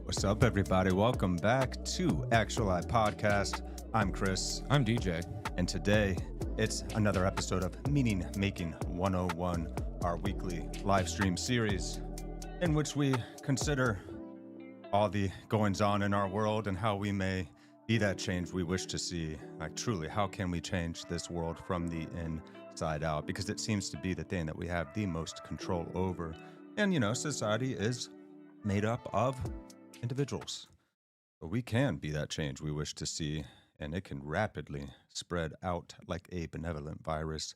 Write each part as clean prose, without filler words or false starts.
What's up, everybody? Welcome back to Actuali Podcast. I'm Chris, I'm DJ. and today it's another episode of Meaning Making 101, our weekly live stream series in which we consider all the goings on in our world and how we may be that change we wish to see. Like, truly, how can we change this world from the inside out? Because it seems to be the thing that we have the most control over. And, society is made up of individuals. But we can be that change we wish to see, and it can rapidly spread out like a benevolent virus.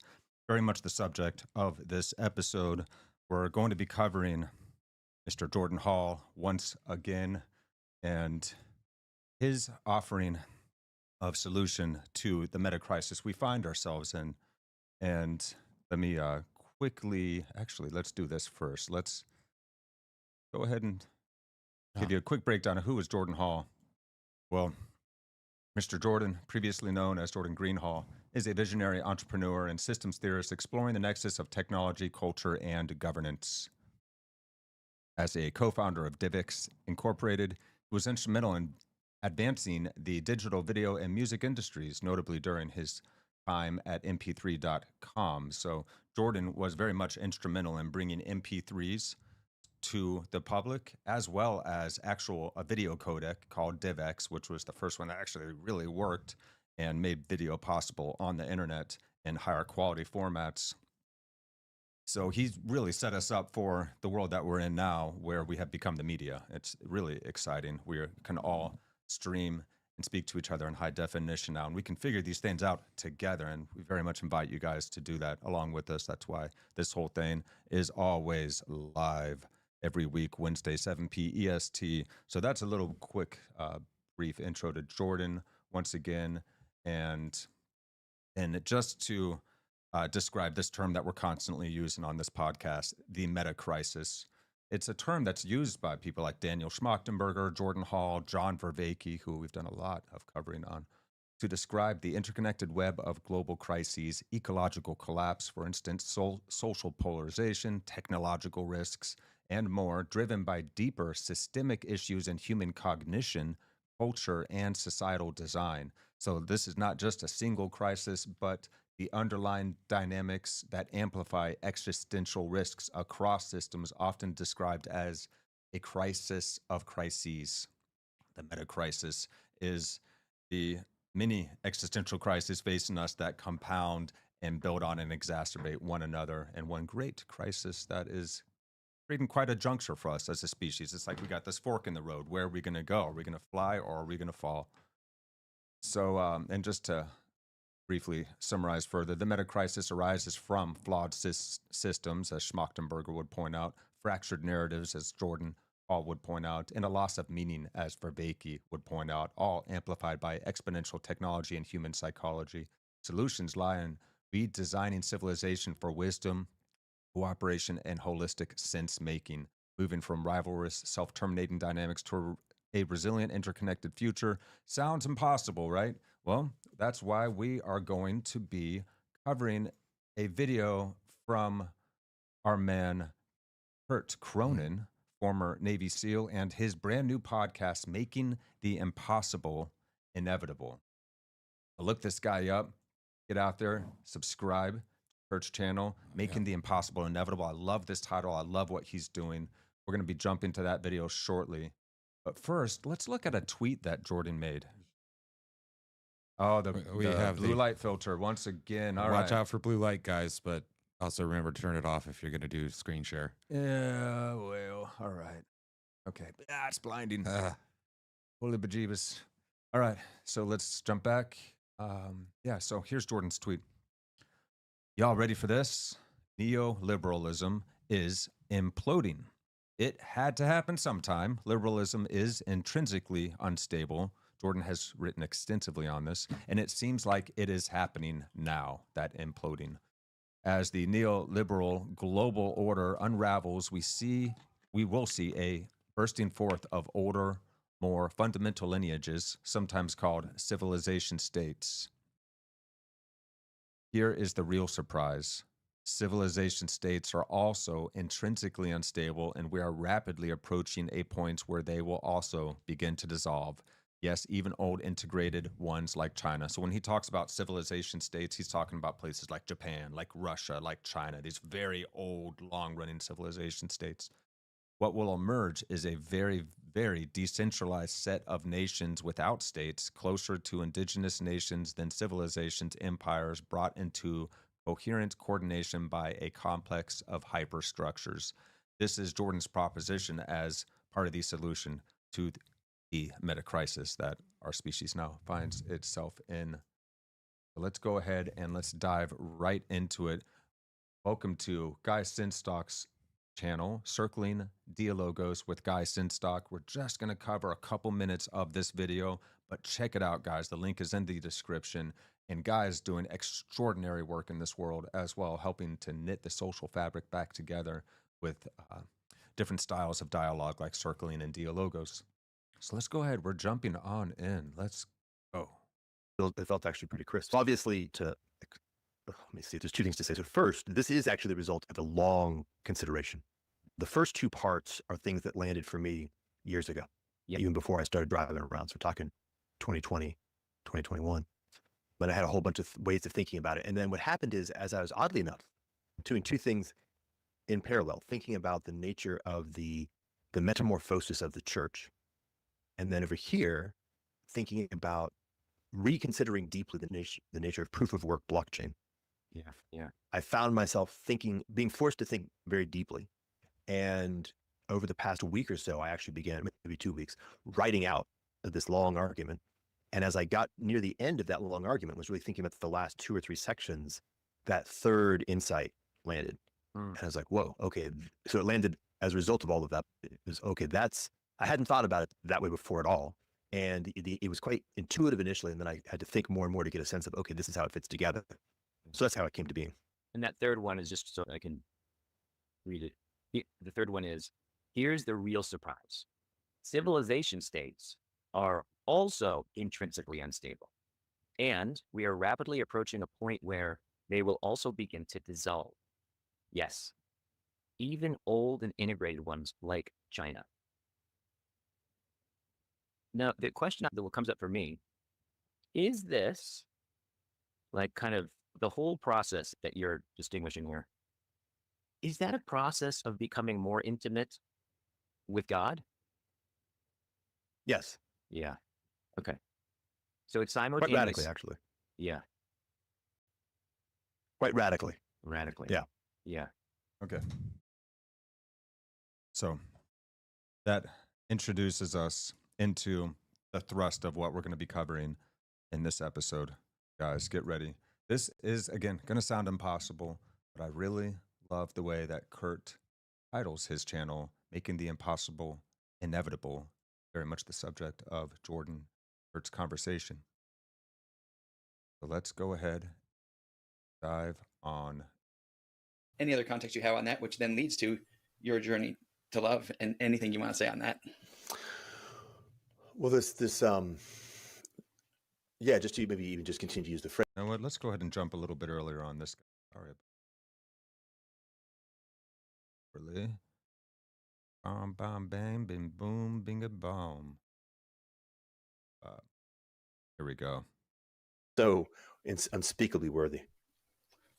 Very much the subject of this episode. We're going to be covering Mr. Jordan Hall once again and his offering of solution to the meta crisis we find ourselves in. And let me let's do this first. Let's go ahead and give you a quick breakdown of who is Jordan Hall. Well, Mr. Jordan, previously known as Jordan Greenhall, is a visionary entrepreneur and systems theorist exploring the nexus of technology, culture, and governance. As a co-founder of DivX Incorporated, he was instrumental in advancing the digital video and music industries, notably during his time at mp3.com. So Jordan was very much instrumental in bringing MP3s to the public, as well as a video codec called DivX, which was the first one that actually really worked and made video possible on the internet in higher quality formats. So he's really set us up for the world that we're in now, where we have become the media. It's really exciting. We can all stream and speak to each other in high definition now, and we can figure these things out together, and we very much invite you guys to do that along with us. That's why this whole thing is always live every week, Wednesday, 7 p. EST. So that's a little quick, brief intro to Jordan once again. And just to describe this term that we're constantly using on this podcast, the meta crisis. It's a term that's used by people like Daniel Schmachtenberger, Jordan Hall, John Vervaeke, who we've done a lot of covering on, to describe the interconnected web of global crises, ecological collapse, for instance, social polarization, technological risks, and more, driven by deeper systemic issues in human cognition, culture, and societal design. So this is not just a single crisis, but the underlying dynamics that amplify existential risks across systems, often described as a crisis of crises. The meta crisis is the many existential crises facing us that compound and build on and exacerbate one another. And one great crisis that is creating quite a juncture for us as a species. It's like we got this fork in the road. Where are we going to go? Are we going to fly or are we going to fall? So, and just to briefly summarize further, the meta crisis arises from flawed systems, as Schmachtenberger would point out, fractured narratives, as Jordan Hall would point out, and a loss of meaning, as Vervaeke would point out, all amplified by exponential technology and human psychology. Solutions lie in redesigning civilization for wisdom, cooperation, and holistic sense-making, moving from rivalrous, self-terminating dynamics to a resilient, interconnected future. Sounds impossible, right? Well, that's why we are going to be covering a video from our man, Kurt Cronin, former Navy SEAL, and his brand new podcast, Making the Impossible Inevitable. Look this guy up, get out there, subscribe. Kurt's channel, Making the Impossible Inevitable. I love this title. I love what he's doing. We're going to be jumping to that video shortly. But first, let's look at a tweet that Jordan made. Oh, the blue light filter once again. All right. Watch out for blue light, guys, but also remember to turn it off if you're going to do screen share. Yeah, well, all right. Okay. It's blinding. Holy bejeebus. All right. So let's jump back. So here's Jordan's tweet. Y'all ready for this? Neoliberalism is imploding. It had to happen sometime. Liberalism is intrinsically unstable. Jordan has written extensively on this, and it seems like it is happening now, that imploding. As the neoliberal global order unravels, we will see a bursting forth of older, more fundamental lineages, sometimes called civilization states. Here is the real surprise. civilization states are also intrinsically unstable, and we are rapidly approaching a point where they will also begin to dissolve. Yes, even old integrated ones like China. So when he talks about civilization states, he's talking about places like Japan, like Russia, like China, these very old, long running civilization states. What will emerge is a very, very decentralized set of nations without states, closer to indigenous nations than civilizations, empires brought into coherent coordination by a complex of hyperstructures. This is Jordan's proposition as part of the solution to the meta crisis that our species now finds itself in. So let's go ahead and let's dive right into it. Welcome to Guy Sinstock's channel, Circling Dialogos with Guy Sinstock. We're just going to cover a couple minutes of this video, but check it out, guys. The link is in the description. And Guy is doing extraordinary work in this world as well, helping to knit the social fabric back together with different styles of dialogue like circling and dialogos. So let's go ahead. We're jumping on in. Let's go. It felt actually pretty crisp. So obviously, let me see, there's two things to say. So first, this is actually the result of a long consideration. The first two parts are things that landed for me years ago, even before I started driving around. So we're talking 2020, 2021. But I had a whole bunch of ways of thinking about it. And then what happened is, as I was oddly enough doing two things in parallel, thinking about the nature of the metamorphosis of the church, and then over here, thinking about reconsidering deeply the nature of proof of work blockchain. Yeah. I found myself being forced to think very deeply. And over the past week or so, I actually began, maybe 2 weeks, writing out this long argument. And as I got near the end of that long argument, was really thinking about the last 2 or 3 sections, that third insight landed. And I was like, whoa, okay. So it landed as a result of all of that. It was, okay, I hadn't thought about it that way before at all. And it was quite intuitive initially. And then I had to think more and more to get a sense of, okay, this is how it fits together. So that's how it came to being. And that third one is just so I can read it. The third one is, here's the real surprise. Civilization states are also intrinsically unstable. And we are rapidly approaching a point where they will also begin to dissolve. Yes, even old and integrated ones like China. Now, the question that comes up for me, is this like kind of the whole process that you're distinguishing here? Is that a process of becoming more intimate with God? Yes. Yeah. Okay. So it's Quite simultaneous. radically, actually. Yeah. Quite radically. Radically. Yeah. Yeah. Okay. So that introduces us into the thrust of what we're going to be covering in this episode. Guys, get ready. This is, again, going to sound impossible, but I really love the way that Kurt titles his channel, Making the Impossible Inevitable, very much the subject of Jordan Kurt's conversation. So let's go ahead, dive on. Any other context you have on that, which then leads to your journey to love, and anything you want to say on that? Well, yeah, just to maybe even just continue to use the phrase. You know what? Let's go ahead and jump a little bit earlier on this. Sorry. Really? Bam, bam, bang, bing, boom, bing, a boom. Here we go. So it's unspeakably worthy.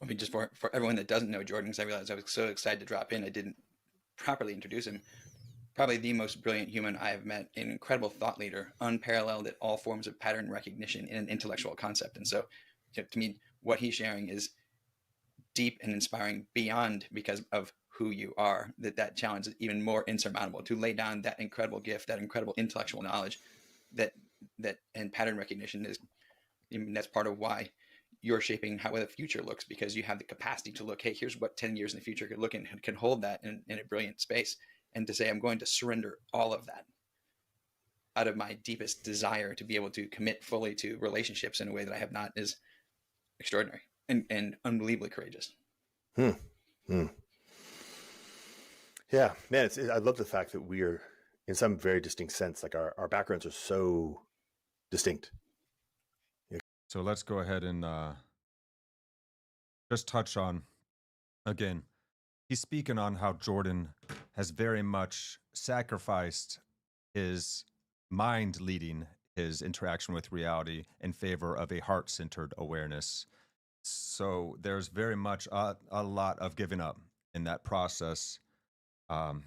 I mean, just for everyone that doesn't know Jordan, because I realized I was so excited to drop in, I didn't properly introduce him. Probably the most brilliant human I have met, an incredible thought leader, unparalleled at all forms of pattern recognition in an intellectual concept. And so, to me, what he's sharing is deep and inspiring beyond because of who you are. That challenge is even more insurmountable, to lay down that incredible gift, that incredible intellectual knowledge, that and pattern recognition is. I mean, that's part of why you're shaping how the future looks, because you have the capacity to look, hey, here's what 10 years in the future could look, and can hold that in a brilliant space. And to say, I'm going to surrender all of that out of my deepest desire to be able to commit fully to relationships in a way that I have not, is extraordinary and unbelievably courageous. Yeah, man, I love the fact that we are, in some very distinct sense, like our backgrounds are so distinct. So let's go ahead and just touch on Again, he's speaking on how Jordan has very much sacrificed his mind leading his interaction with reality in favor of a heart-centered awareness. So there's very much a lot of giving up in that process, um,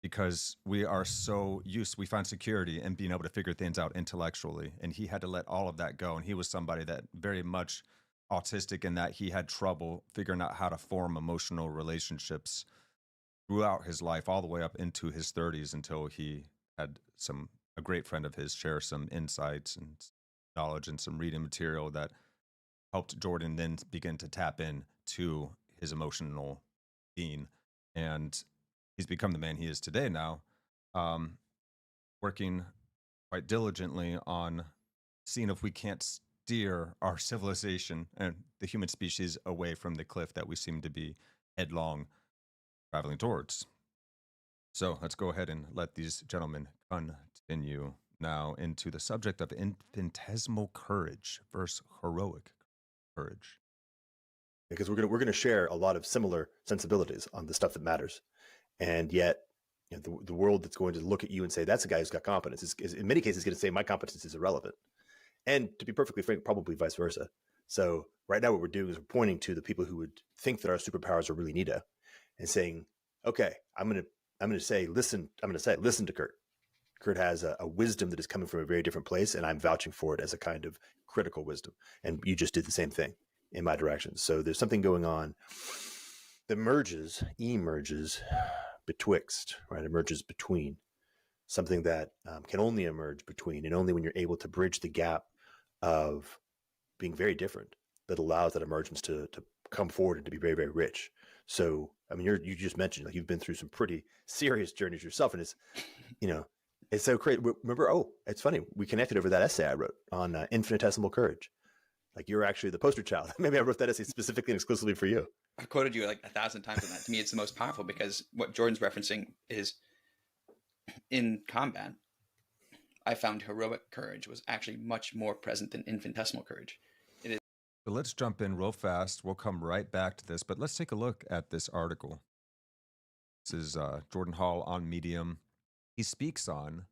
because we are so used, we find security in being able to figure things out intellectually. And he had to let all of that go. And he was somebody that very much autistic in that he had trouble figuring out how to form emotional relationships throughout his life, all the way up into his 30s, until he had a great friend of his share some insights and knowledge and some reading material that helped Jordan then begin to tap in to his emotional being. And he's become the man he is today now, working quite diligently on seeing if we can't steer our civilization and the human species away from the cliff that we seem to be headlong traveling towards. So let's go ahead and let these gentlemen continue now into the subject of infinitesimal courage versus heroic courage. Because we're gonna share a lot of similar sensibilities on the stuff that matters, and yet, you know, the world that's going to look at you and say that's a guy who's got competence is in many cases going to say my competence is irrelevant, and to be perfectly frank, probably vice versa. So right now, what we're doing is we're pointing to the people who would think that our superpowers are really neato, and saying, okay, I'm gonna say listen to Kurt. Kurt has a wisdom that is coming from a very different place, and I'm vouching for it as a kind of critical wisdom. And you just did the same thing in my direction. So there's something going on that emerges betwixt, right? Emerges between something that can only emerge between, and only when you're able to bridge the gap of being very different, that allows that emergence to come forward and to be very, very rich. So, I mean, you just mentioned, like, you've been through some pretty serious journeys yourself, and it's, you know, it's so great. Remember, it's funny, we connected over that essay I wrote on infinitesimal courage. Like, you're actually the poster child. Maybe I wrote that essay specifically and exclusively for you. I've quoted you like 1,000 times on that. To me, it's the most powerful, because what Jordan's referencing is, in combat, I found heroic courage was actually much more present than infinitesimal courage. So let's jump in real fast. We'll come right back to this, but let's take a look at this article. This is Jordan Hall on Medium. He speaks on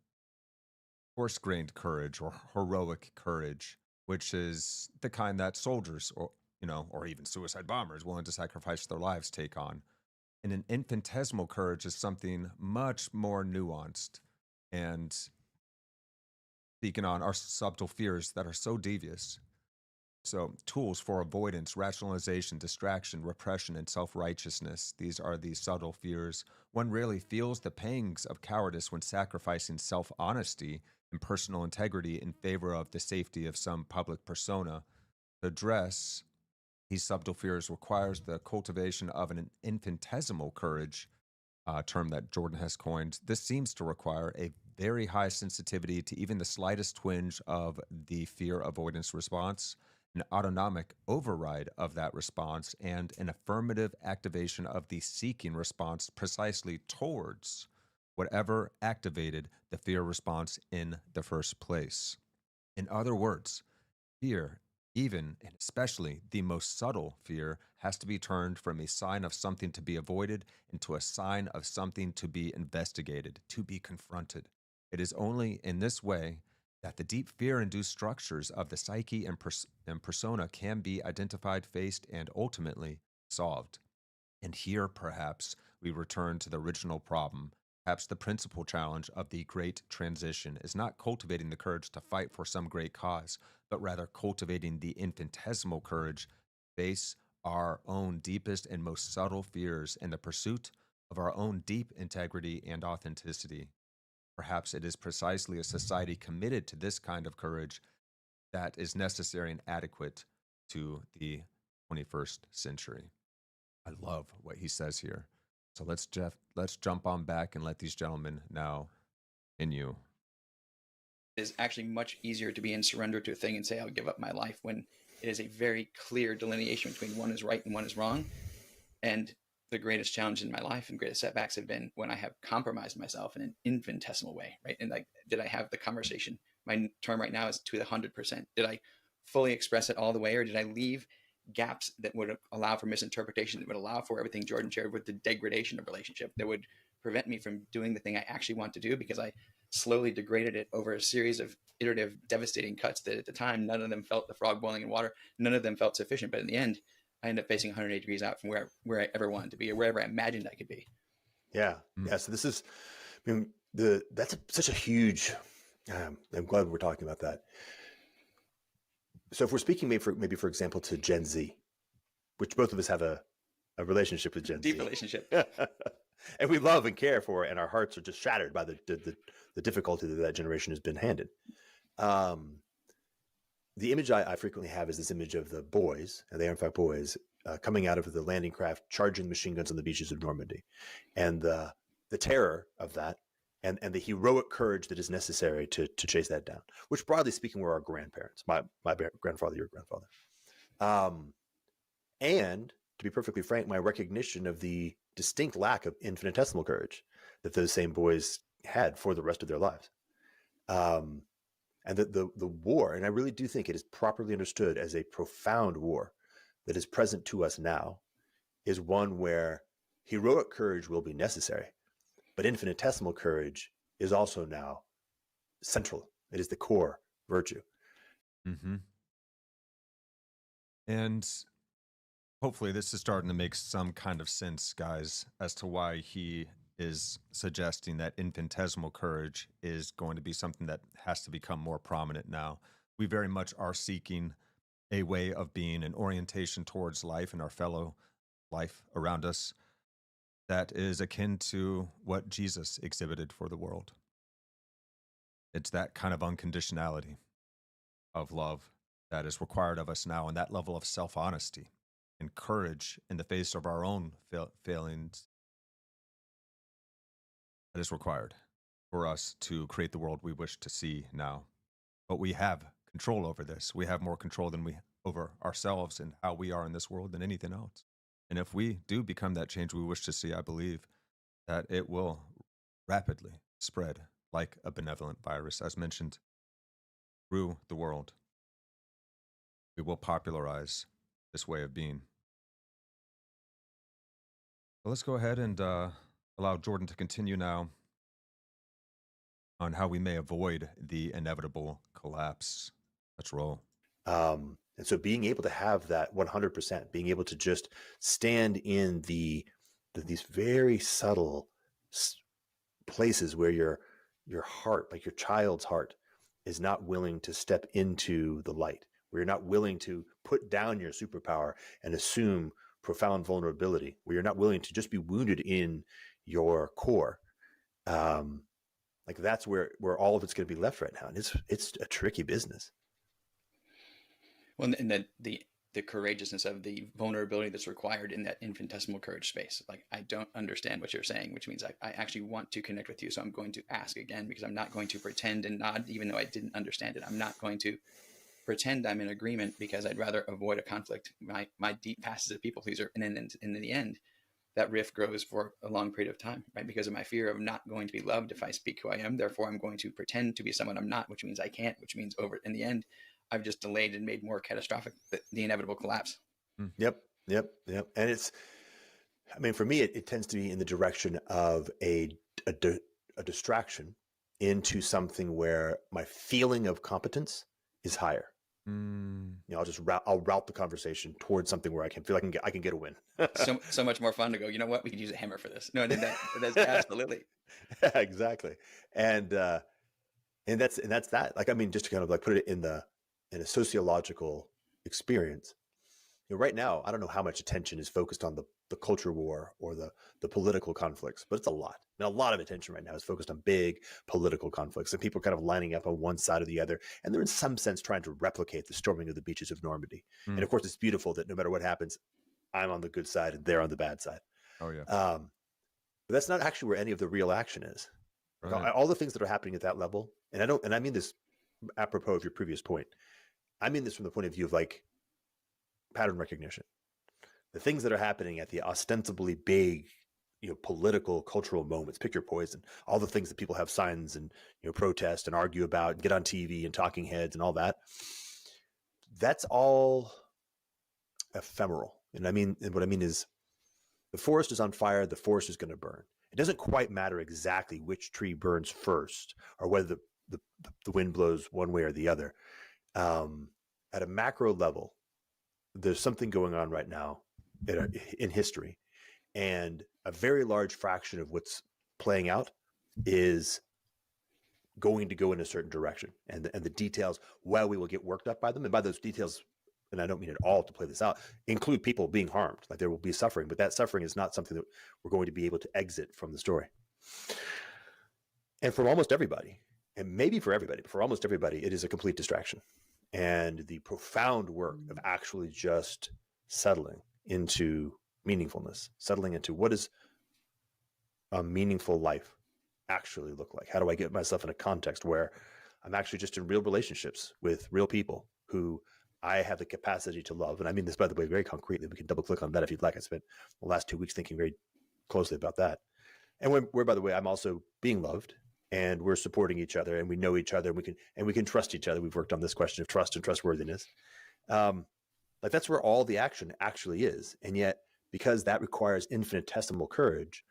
coarse-grained courage or heroic courage, which is the kind that soldiers or even suicide bombers willing to sacrifice their lives take on. And an infinitesimal courage is something much more nuanced and speaking on our subtle fears that are so devious. So, tools for avoidance, rationalization, distraction, repression, and self-righteousness. These are the subtle fears. One rarely feels the pangs of cowardice when sacrificing self-honesty and personal integrity in favor of the safety of some public persona. To address these subtle fears requires the cultivation of an infinitesimal courage, term that Jordan has coined. This seems to require a very high sensitivity to even the slightest twinge of the fear avoidance response, an autonomic override of that response, and an affirmative activation of the seeking response precisely towards whatever activated the fear response in the first place. In other words, fear, even and especially the most subtle fear, has to be turned from a sign of something to be avoided into a sign of something to be investigated, to be confronted. It is only in this way that the deep fear-induced structures of the psyche and persona can be identified, faced, and ultimately solved. And here, perhaps, we return to the original problem. Perhaps the principal challenge of the great transition is not cultivating the courage to fight for some great cause, but rather cultivating the infinitesimal courage to face our own deepest and most subtle fears in the pursuit of our own deep integrity and authenticity. Perhaps it is precisely a society committed to this kind of courage that is necessary and adequate to the 21st century. I love what he says here. So let's jump on back and let these gentlemen now continue. It is actually much easier to be in surrender to a thing and say, I'll give up my life, when it is a very clear delineation between one is right and one is wrong. And the greatest challenge in my life and greatest setbacks have been when I have compromised myself in an infinitesimal way, right? And like, did I have the conversation? My term right now is to the 100%. Did I fully express it all the way, or did I leave gaps that would allow for misinterpretation, that would allow for everything Jordan shared with the degradation of relationship, that would prevent me from doing the thing I actually want to do because I slowly degraded it over a series of iterative, devastating cuts that at the time, none of them felt the frog boiling in water. None of them felt sufficient. But in the end, I ended up facing 180 degrees out from where I ever wanted to be or wherever I imagined I could be. Yeah. Yeah. So this is, I mean, that's such a huge, I'm glad we're talking about that. So if we're speaking maybe for example, to Gen Z, which both of us have a relationship with Gen Z. Deep relationship. And we love and care for it, and our hearts are just shattered by the difficulty that generation has been handed. The image I frequently have is this image of the boys, and they are in fact boys, coming out of the landing craft, charging machine guns on the beaches of Normandy, and the terror of that, and the heroic courage that is necessary to chase that down. Which, broadly speaking, were our grandparents, my grandfather, your grandfather, and to be perfectly frank, my recognition of the distinct lack of infinitesimal courage that those same boys had for the rest of their lives. And the war, and I really do think it is properly understood as a profound war that is present to us now, is one where heroic courage will be necessary, but infinitesimal courage is also now central. It is the core virtue. Mm-hmm. And hopefully this is starting to make some kind of sense, guys, as to why he is suggesting that infinitesimal courage is going to be something that has to become more prominent now. We very much are seeking a way of being, an orientation towards life and our fellow life around us that is akin to what Jesus exhibited for the world. It's that kind of unconditionality of love that is required of us now, and that level of self-honesty and courage in the face of our own failings that is required for us to create the world we wish to see now. But we have control over this. We have more control than over ourselves and how we are in this world than anything else. And if we do become that change we wish to see, I believe that it will rapidly spread like a benevolent virus, as mentioned, through the world. We will popularize this way of being. Well, let's go ahead and allow Jordan to continue now on how we may avoid the inevitable collapse. Let's roll. And so being able to have that 100%, being able to just stand in these very subtle places where your heart, like your child's heart, is not willing to step into the light, where you're not willing to put down your superpower and assume profound vulnerability, where you're not willing to just be wounded in your core. Like that's where all of it's going to be left right now. And it's a tricky business. Well, and the courageousness of the vulnerability that's required in that infinitesimal courage space. Like, I don't understand what you're saying, which means I actually want to connect with you. So I'm going to ask again, because I'm not going to pretend and nod, even though I didn't understand it. I'm not going to pretend I'm in agreement because I'd rather avoid a conflict. My deep past is a people pleaser. And then in the end, that rift grows for a long period of time, right? Because of my fear of not going to be loved if I speak who I am. Therefore, I'm going to pretend to be someone I'm not, which means I can't, which means in the end, I've just delayed and made more catastrophic the inevitable collapse. Yep. And I mean, for me, it tends to be in the direction of a distraction into something where my feeling of competence is higher. You know, I'll route the conversation towards something where I can feel I can get a win. so much more fun to go, you know what, we could use a hammer for this. No, that's absolutely. Yeah, exactly. And that's that. Like, I mean, just to kind of like put it in a sociological experience. You know, right now, I don't know how much attention is focused on the culture war or the political conflicts, but it's a lot. And a lot of attention right now is focused on big political conflicts and people kind of lining up on one side or the other. And they're in some sense trying to replicate the storming of the beaches of Normandy. And of course, it's beautiful that no matter what happens, I'm on the good side and they're on the bad side. Oh, yeah. But that's not actually where any of the real action is. Right. Like, all the things that are happening at that level, and I mean this apropos of your previous point. I mean this from the point of view of like pattern recognition. The things that are happening at the ostensibly big, you know, political, cultural moments, pick your poison, all the things that people have signs and, you know, protest and argue about and get on TV and talking heads and all that. That's all ephemeral. And what I mean is the forest is on fire, the forest is going to burn. It doesn't quite matter exactly which tree burns first or whether the wind blows one way or the other. At a macro level, there's something going on right now in history, and a very large fraction of what's playing out is going to go in a certain direction, and the details, while we will get worked up by them, and by those details, and I don't mean at all to play this out, include people being harmed. Like there will be suffering, but that suffering is not something that we're going to be able to exit from the story. And for almost everybody, and maybe for everybody, but for almost everybody, it is a complete distraction. And the profound work of actually just settling into meaningfulness, settling into what does a meaningful life actually look like? How do I get myself in a context where I'm actually just in real relationships with real people who I have the capacity to love? And I mean this, by the way, very concretely. We can double click on that if you'd like. I spent the last 2 weeks thinking very closely about that. And where, by the way, I'm also being loved, and we're supporting each other, and we know each other, and we can trust each other. We've worked on this question of trust and trustworthiness. Like that's where all the action actually is. And yet, because that requires infinitesimal courage,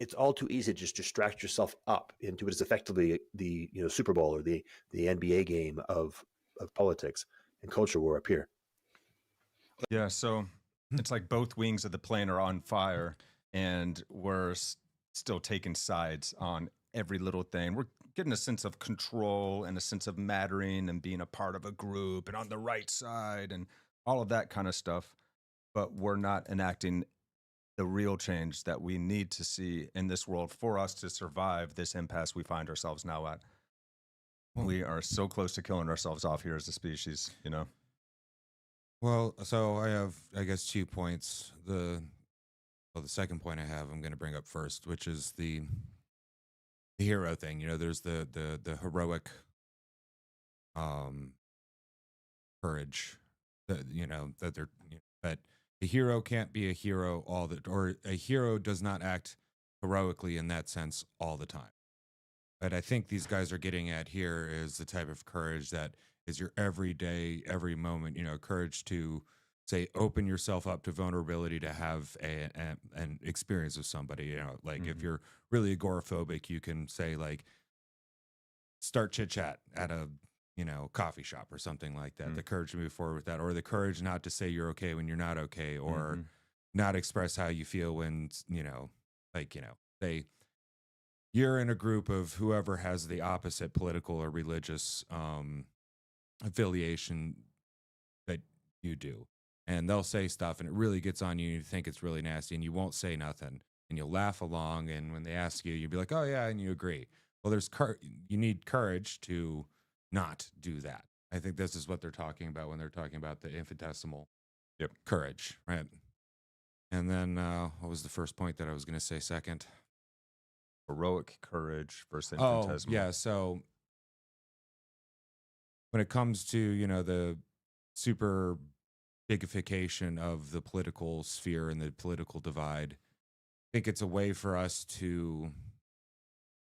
it's all too easy to just distract yourself up into what is effectively the Super Bowl or the NBA game of politics and culture war up here. Yeah, so it's like both wings of the plane are on fire, and we're still taking sides on every little thing. We're getting a sense of control and a sense of mattering and being a part of a group and on the right side and all of that kind of stuff. But we're not enacting the real change that we need to see in this world for us to survive this impasse we find ourselves now at. We are so close to killing ourselves off here as a species, Well, so I have, I guess, 2 points. The second point I have, I'm going to bring up first, which is the hero thing. There's the heroic courage that that they're but the hero can't be a hero or a hero does not act heroically in that sense all the time. But I think these guys are getting at here is the type of courage that is your everyday, every moment, courage to say, open yourself up to vulnerability, to have an experience with somebody, like if you're really agoraphobic, you can say like, start chit chat at a, coffee shop or something like that. The courage to move forward with that, or the courage not to say you're okay when you're not okay, or not express how you feel when, say you're in a group of whoever has the opposite political or religious affiliation that you do. And they'll say stuff and it really gets on you. You think it's really nasty and you won't say nothing and you'll laugh along. And when they ask you, you'll be like, oh yeah. And you agree. Well, you need courage to not do that. I think this is what they're talking about when they're talking about the infinitesimal courage. Right. And then what was the first point that I was going to say second? Heroic courage versus infinitesimal. Yeah. So when it comes to, the super bigification of the political sphere and the political divide, I think it's a way for us to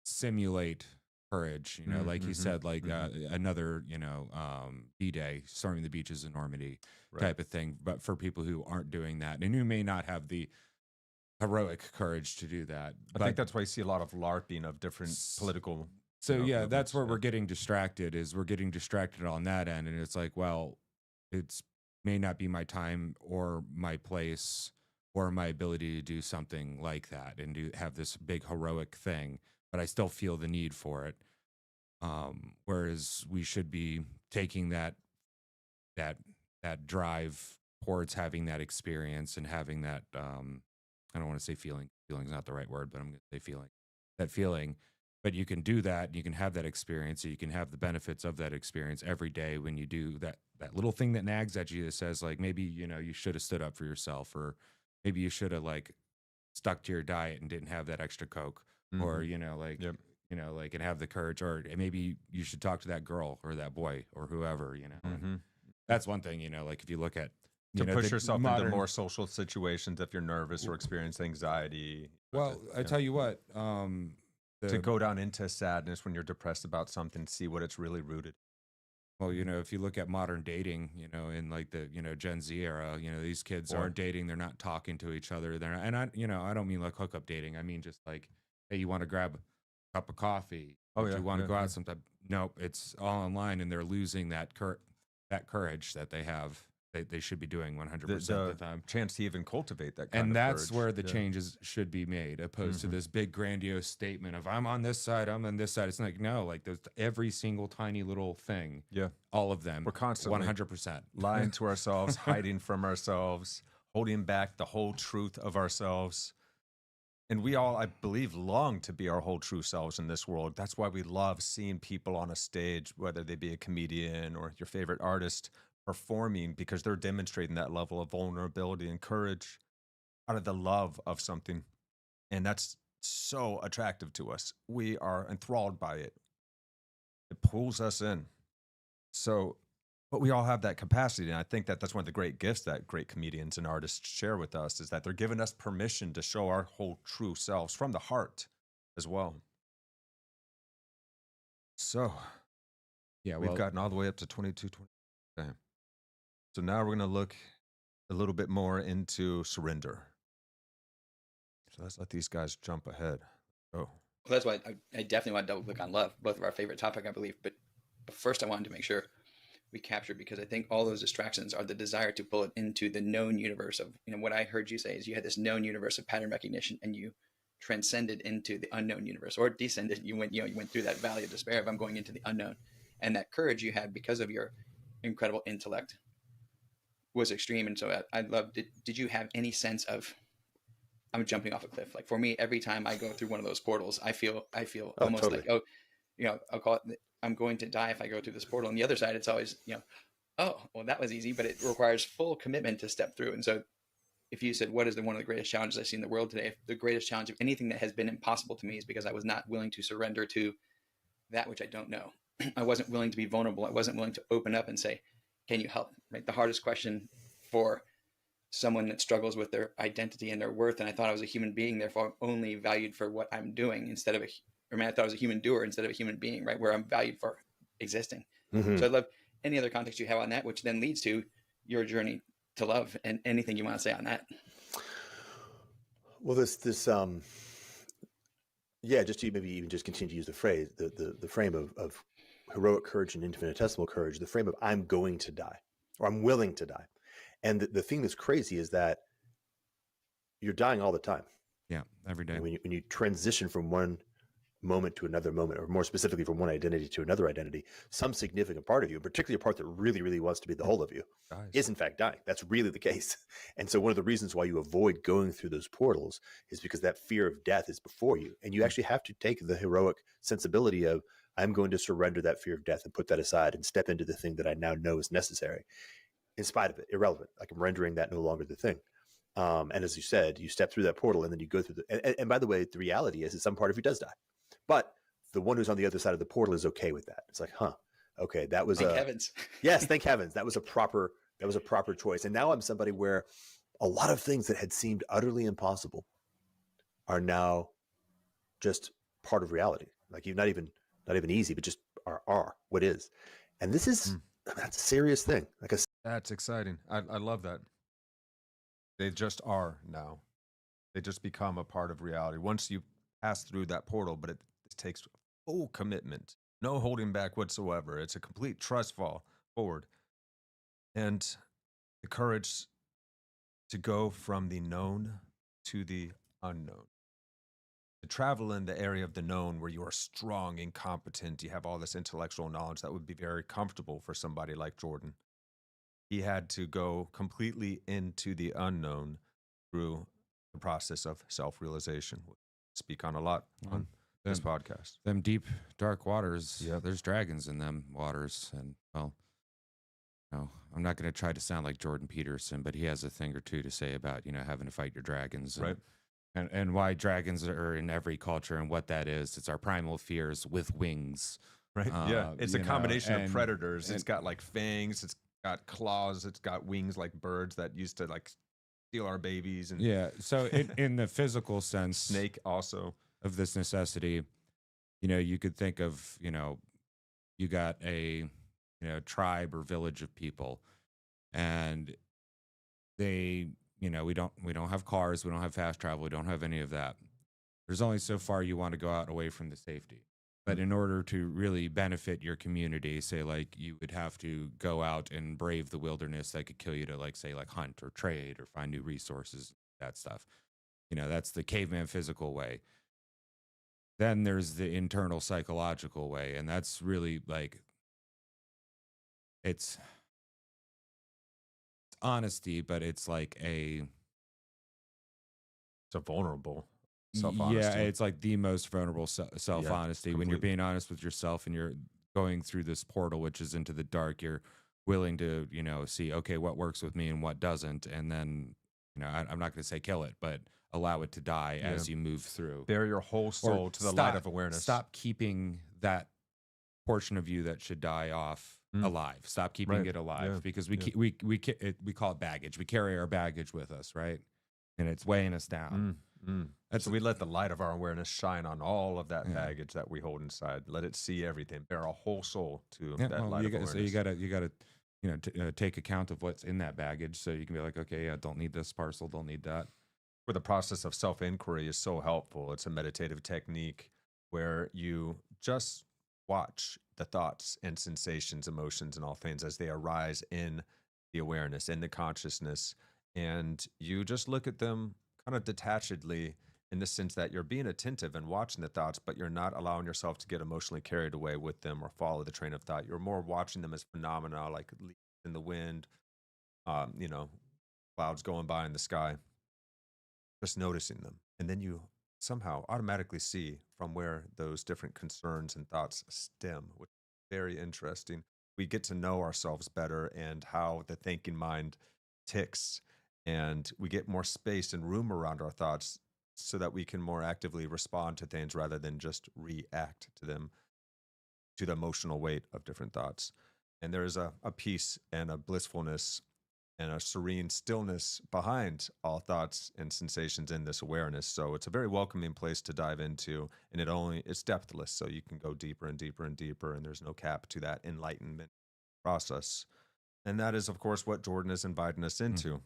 simulate courage, like you said, like another, D-Day, storming the beaches in Normandy type of thing, but for people who aren't doing that and who may not have the heroic courage to do that. I think that's why you see a lot of LARPing of different political. So that's where we're getting distracted. We're getting distracted on that end, and it's like, well, it's may not be my time or my place or my ability to do something like that and have this big heroic thing, but I still feel the need for it. Whereas we should be taking that drive towards having that experience and having that. I don't want to say feeling. Feeling's not the right word, but I'm going to say feeling. That feeling. But you can do that. You can have that experience. So you can have the benefits of that experience every day when you do that little thing that nags at you that says like, maybe, you should have stood up for yourself, or maybe you should have like stuck to your diet and didn't have that extra Coke, or, and have the courage, or maybe you should talk to that girl or that boy or whoever, That's one thing, like if you look at, to push yourself into more social situations if you're nervous or experience anxiety. Well, I tell you what, to go down into sadness when you're depressed about something, see what it's really rooted. Well, if you look at modern dating, in like the, Gen Z era, these kids Or aren't dating, they're not talking to each other. They're not, and I don't mean like hookup dating. I mean just like, hey, you want to grab a cup of coffee? Oh, Would yeah, you want to yeah, go out yeah. sometime? Nope, it's all online, and they're losing that courage that they have. They should be doing 100% of the time. chance to even cultivate that kind And of that's courage. where the Yeah. changes should be made, opposed to Mhm. this big grandiose statement of I'm on this side, I'm on this side. It's like, no, like there's every single tiny little thing, Yeah. all of them, We're constantly 100%. lying to ourselves, hiding from ourselves, holding back the whole truth of ourselves. And we all, I believe, long to be our whole true selves in this world. That's why we love seeing people on a stage, whether they be a comedian or your favorite artist, performing, because they're demonstrating that level of vulnerability and courage out of the love of something. And that's so attractive to us. We are enthralled by it. It pulls us in. So, but we all have that capacity. And I think that that's one of the great gifts that great comedians and artists share with us, is that they're giving us permission to show our whole true selves from the heart as well. So Yeah, we've well, gotten all the way up to 22, 20. Okay. So now we're going to look a little bit more into surrender. So let's let these guys jump ahead. Oh, Well, that's why I definitely want to double click on love, both of our favorite topic, I believe. But first, I wanted to make sure we captured, because I think all those distractions are the desire to pull it into the known universe of, what I heard you say is you had this known universe of pattern recognition, and you transcended into the unknown universe, or descended. You went through that valley of despair of I'm going into the unknown, and that courage you had because of your incredible intellect was extreme. And so I loved it. Did you have any sense of I'm jumping off a cliff? Like for me, every time I go through one of those portals, I feel almost totally. like, I'll call it, I'm going to die if I go through this portal. On the other side, it's always, oh, well, that was easy, but it requires full commitment to step through. And so if you said, what is one of the greatest challenges I see in the world today? The greatest challenge of anything that has been impossible to me is because I was not willing to surrender to that which I don't know. I wasn't willing to be vulnerable. I wasn't willing to open up and say, can you help? Right? The hardest question for someone that struggles with their identity and their worth. And I thought I was a human being, therefore I'm only valued for what I'm doing I thought I was a human doer instead of a human being, right? Where I'm valued for existing. Mhm. So I'd love any other context you have on that, which then leads to your journey to love, and anything you want to say on that. Well, just to maybe even just continue to use the phrase, the frame of heroic courage and infinitesimal courage, the frame of I'm going to die, or I'm willing to die. And the thing that's crazy is that you're dying all the time. yeah, every day. When you transition from one moment to another moment, or more specifically from one identity to another identity, some significant part of you, particularly a part that really, really wants to be the whole of you, guys. is in fact dying. That's really the case. And so one of the reasons why you avoid going through those portals is because that fear of death is before you. And you actually have to take the heroic sensibility of, I'm going to surrender that fear of death and put that aside and step into the thing that I now know is necessary. In spite of it, irrelevant. Like I'm rendering that no longer the thing. And as you said, you step through that portal and then you go through and by the way, the reality is that some part of you does die. But the one who's on the other side of the portal is okay with that. It's like, okay, that was Thank heavens. Yes, thank heavens. That was a proper choice. And now I'm somebody where a lot of things that had seemed utterly impossible are now just part of reality. Like not even easy, but just are what is. And this is that's a serious thing. That's exciting. I love that. They just are now. They just become a part of reality. Once you pass through that portal, but it takes full commitment, no holding back whatsoever. It's a complete trust fall forward. And the courage to go from the known to the unknown. To travel in the area of the known where you are strong and competent, you have all this intellectual knowledge that would be very comfortable for somebody like Jordan. He had to go completely into the unknown through the process of self-realization. We'll speak on a lot on this podcast. Them deep, dark waters, Yep. There's dragons in them waters. And, well, no, I'm not going to try to sound like Jordan Peterson, but he has a thing or two to say about, having to fight your dragons. Right. And why dragons are in every culture and what that is. It's our primal fears with wings. Right. Yeah. It's a combination of predators. It's got like fangs. It's got claws. It's got wings like birds that used to like steal our babies. And yeah. So in the physical sense, snake also of this necessity, you could think of, you got a, tribe or village of people, and they, we don't have cars, we don't have fast travel, we don't have any of that. There's only so far you want to go out away from the safety. But in order to really benefit your community, say like you would have to go out and brave the wilderness that could kill you to like say like hunt or trade or find new resources, that stuff. That's the caveman physical way. Then there's the internal psychological way, and that's really like it's honesty, but it's like It's a vulnerable self-honesty. yeah, it's like the most vulnerable self-honesty when you're being honest with yourself and you're going through this portal, which is into the dark. You're willing to, see, okay, what works with me and what doesn't. And then, I'm not going to say kill it, but allow it to die as you move through. Bear your whole soul to the light of awareness. Stop keeping that portion of you that should die off alive. Stop keeping it alive because we call it baggage. We carry our baggage with us, right? And it's weighing us down. So we let the light of our awareness shine on all of that baggage that we hold inside. Let it see everything. Bear our whole soul to that light of awareness. So you gotta take account of what's in that baggage, so you can be like, okay, I don't need this parcel, don't need that. Where the process of self-inquiry is so helpful. It's a meditative technique where you just watch the thoughts and sensations, emotions, and all things as they arise in the awareness, in the consciousness, and you just look at them kind of detachedly, in the sense that you're being attentive and watching the thoughts, but you're not allowing yourself to get emotionally carried away with them or follow the train of thought. You're more watching them as phenomena, like leaves in the wind, clouds going by in the sky, just noticing them. And then you somehow automatically see from where those different concerns and thoughts stem, which is very interesting. We get to know ourselves better and how the thinking mind ticks, and we get more space and room around our thoughts so that we can more actively respond to things rather than just react to them, to the emotional weight of different thoughts. And there is a peace and a blissfulness and a serene stillness behind all thoughts and sensations in this awareness. So it's a very welcoming place to dive into, and it's depthless, so you can go deeper and deeper and deeper, and there's no cap to that enlightenment process. And that is, of course, what Jordan is inviting us into.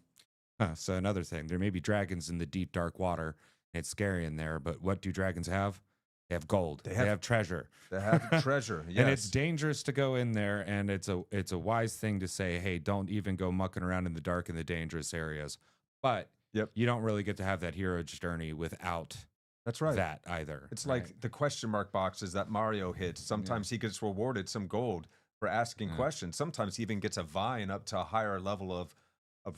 So another thing, there may be dragons in the deep, dark water. It's scary in there, but what do dragons have? They have gold. They have treasure. They have treasure, yes. And it's dangerous to go in there, and it's a wise thing to say, hey, don't even go mucking around in the dark in the dangerous areas. But you don't really get to have that hero's journey without that either. It's like the question mark boxes that Mario hits. Sometimes he gets rewarded some gold for asking questions. Sometimes he even gets a vine up to a higher level of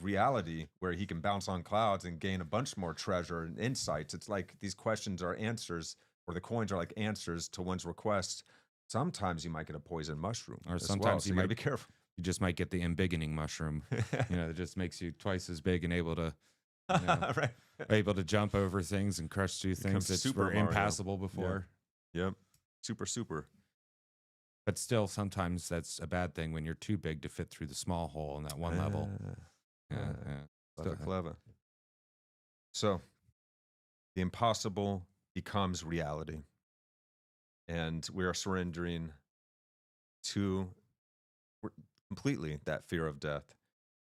reality where he can bounce on clouds and gain a bunch more treasure and insights. It's like these questions are answers, or the coins are like answers to one's requests. Sometimes you might get a poison mushroom, or sometimes you might be careful. You just might get the embiggening mushroom. That just makes you twice as big and able to, able to jump over things and crush through things that were impassable before. Yep. Super. But still, sometimes that's a bad thing when you're too big to fit through the small hole in that one level. Clever. So, the impossible becomes reality, and we are surrendering to completely that fear of death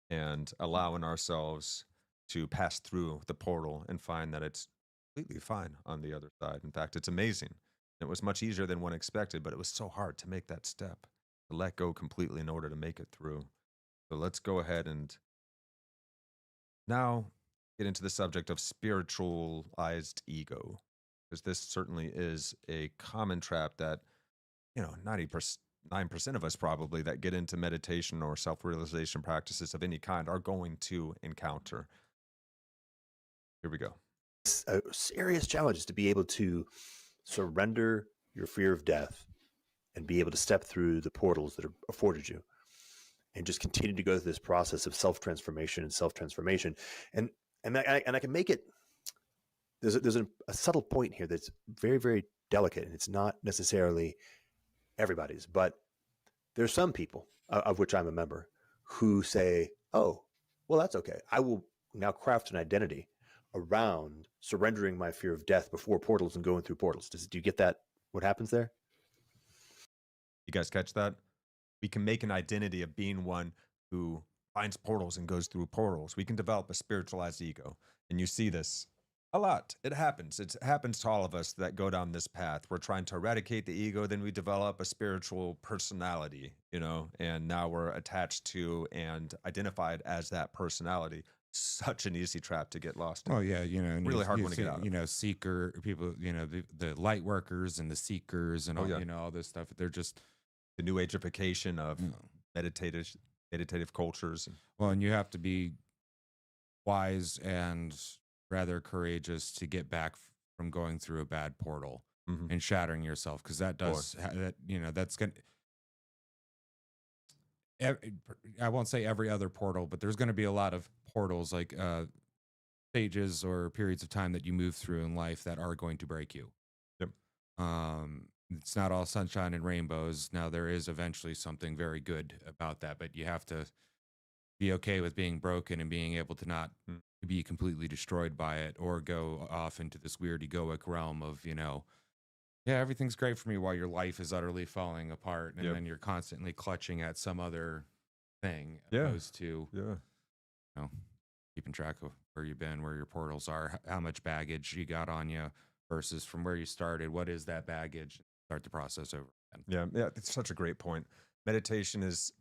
and allowing ourselves to pass through the portal and find that it's completely fine on the other side. In fact, it's amazing. It was much easier than one expected, but it was so hard to make that step, to let go completely in order to make it through. So let's go ahead and now get into the subject of spiritualized ego, because this certainly is a common trap that 99% of us probably that get into meditation or self-realization practices of any kind are going to encounter. Here we go. It's a serious challenge is to be able to surrender your fear of death and be able to step through the portals that are afforded you, and just continue to go through this process of self-transformation. And I can make it, there's a subtle point here that's very, very delicate, and it's not necessarily everybody's, but there's some people, of which I'm a member, who say, oh, well, that's okay. I will now craft an identity around surrendering my fear of death before portals and going through portals. Do you get that? What happens there? You guys catch that? We can make an identity of being one who finds portals and goes through portals. We can develop a spiritualized ego. And you see this a lot. It happens. It happens to all of us that go down this path. We're trying to eradicate the ego, then we develop a spiritual personality, and now we're attached to and identified as that personality. Such an easy trap to get lost in. Oh yeah, and really hard you one to get see, out of. Seeker people, the light workers and the seekers and all, yeah. all this stuff. They're just The new ageification of meditative cultures. well, and you have to be wise and rather courageous to get back from going through a bad portal Mhm. and shattering yourself, because that does that. That's gonna. I won't say every other portal, but there's going to be a lot of portals, like stages or periods of time that you move through in life that are going to break you. Yep. It's not all sunshine and rainbows. Now there is eventually something very good about that, but you have to be okay with being broken and being able to not be completely destroyed by it, or go off into this weird egoic realm of, yeah, everything's great for me while your life is utterly falling apart, and then you're constantly clutching at some other thing, opposed to keeping track of where you've been, where your portals are, how much baggage you got on you, versus from where you started, what is that baggage? Start the process over again. Yeah, it's such a great point. Meditation is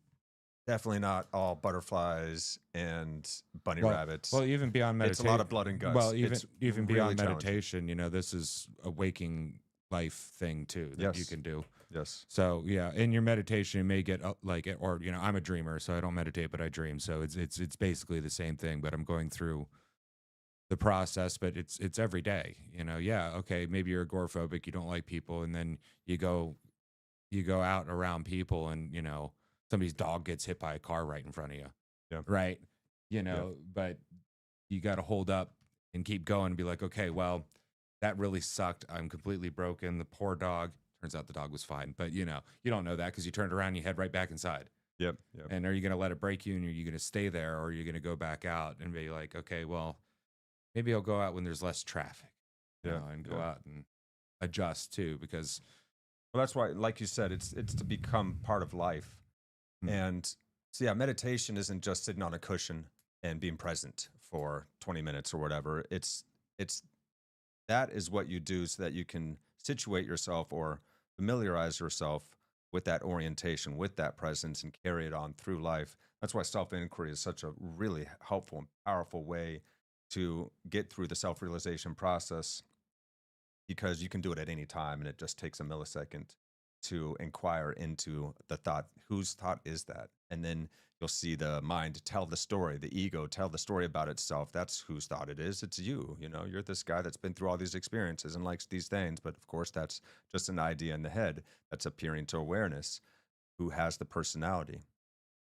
definitely not all butterflies and bunny rabbits. Well, even beyond meditation, it's a lot of blood and guts. Well, It's even really beyond meditation, this is a waking life thing too that you can do. Yes. So yeah, in your meditation, you may get I'm a dreamer, so I don't meditate, but I dream. So it's basically the same thing, but I'm going through the process, but it's every day. Okay, maybe you're agoraphobic, you don't like people, and then you go out around people, and somebody's dog gets hit by a car right in front of you. Yeah. Right. But you got to hold up and keep going and be like, okay, well, that really sucked. I'm completely broken. The poor dog. Turns out the dog was fine, but you don't know that because you turned around and you head right back inside. Yep. And are you going to let it break you, and are you going to stay there, or are you going to go back out and be like, okay, well, maybe I'll go out when there's less traffic, and go out and adjust too, because. Well, that's why, like you said, it's to become part of life. And so, meditation isn't just sitting on a cushion and being present for 20 minutes or whatever. It's that is what you do so that you can situate yourself or familiarize yourself with that orientation, with that presence, and carry it on through life. That's why self-inquiry is such a really helpful and powerful way to get through the self-realization process, because you can do it at any time, and it just takes a millisecond to inquire into the thought. Whose thought is that? And then you'll see the mind tell the story, the ego tell the story about itself. That's whose thought it is. It's you. You're this guy that's been through all these experiences and likes these things. But of course, that's just an idea in the head that's appearing to awareness. Who has the personality?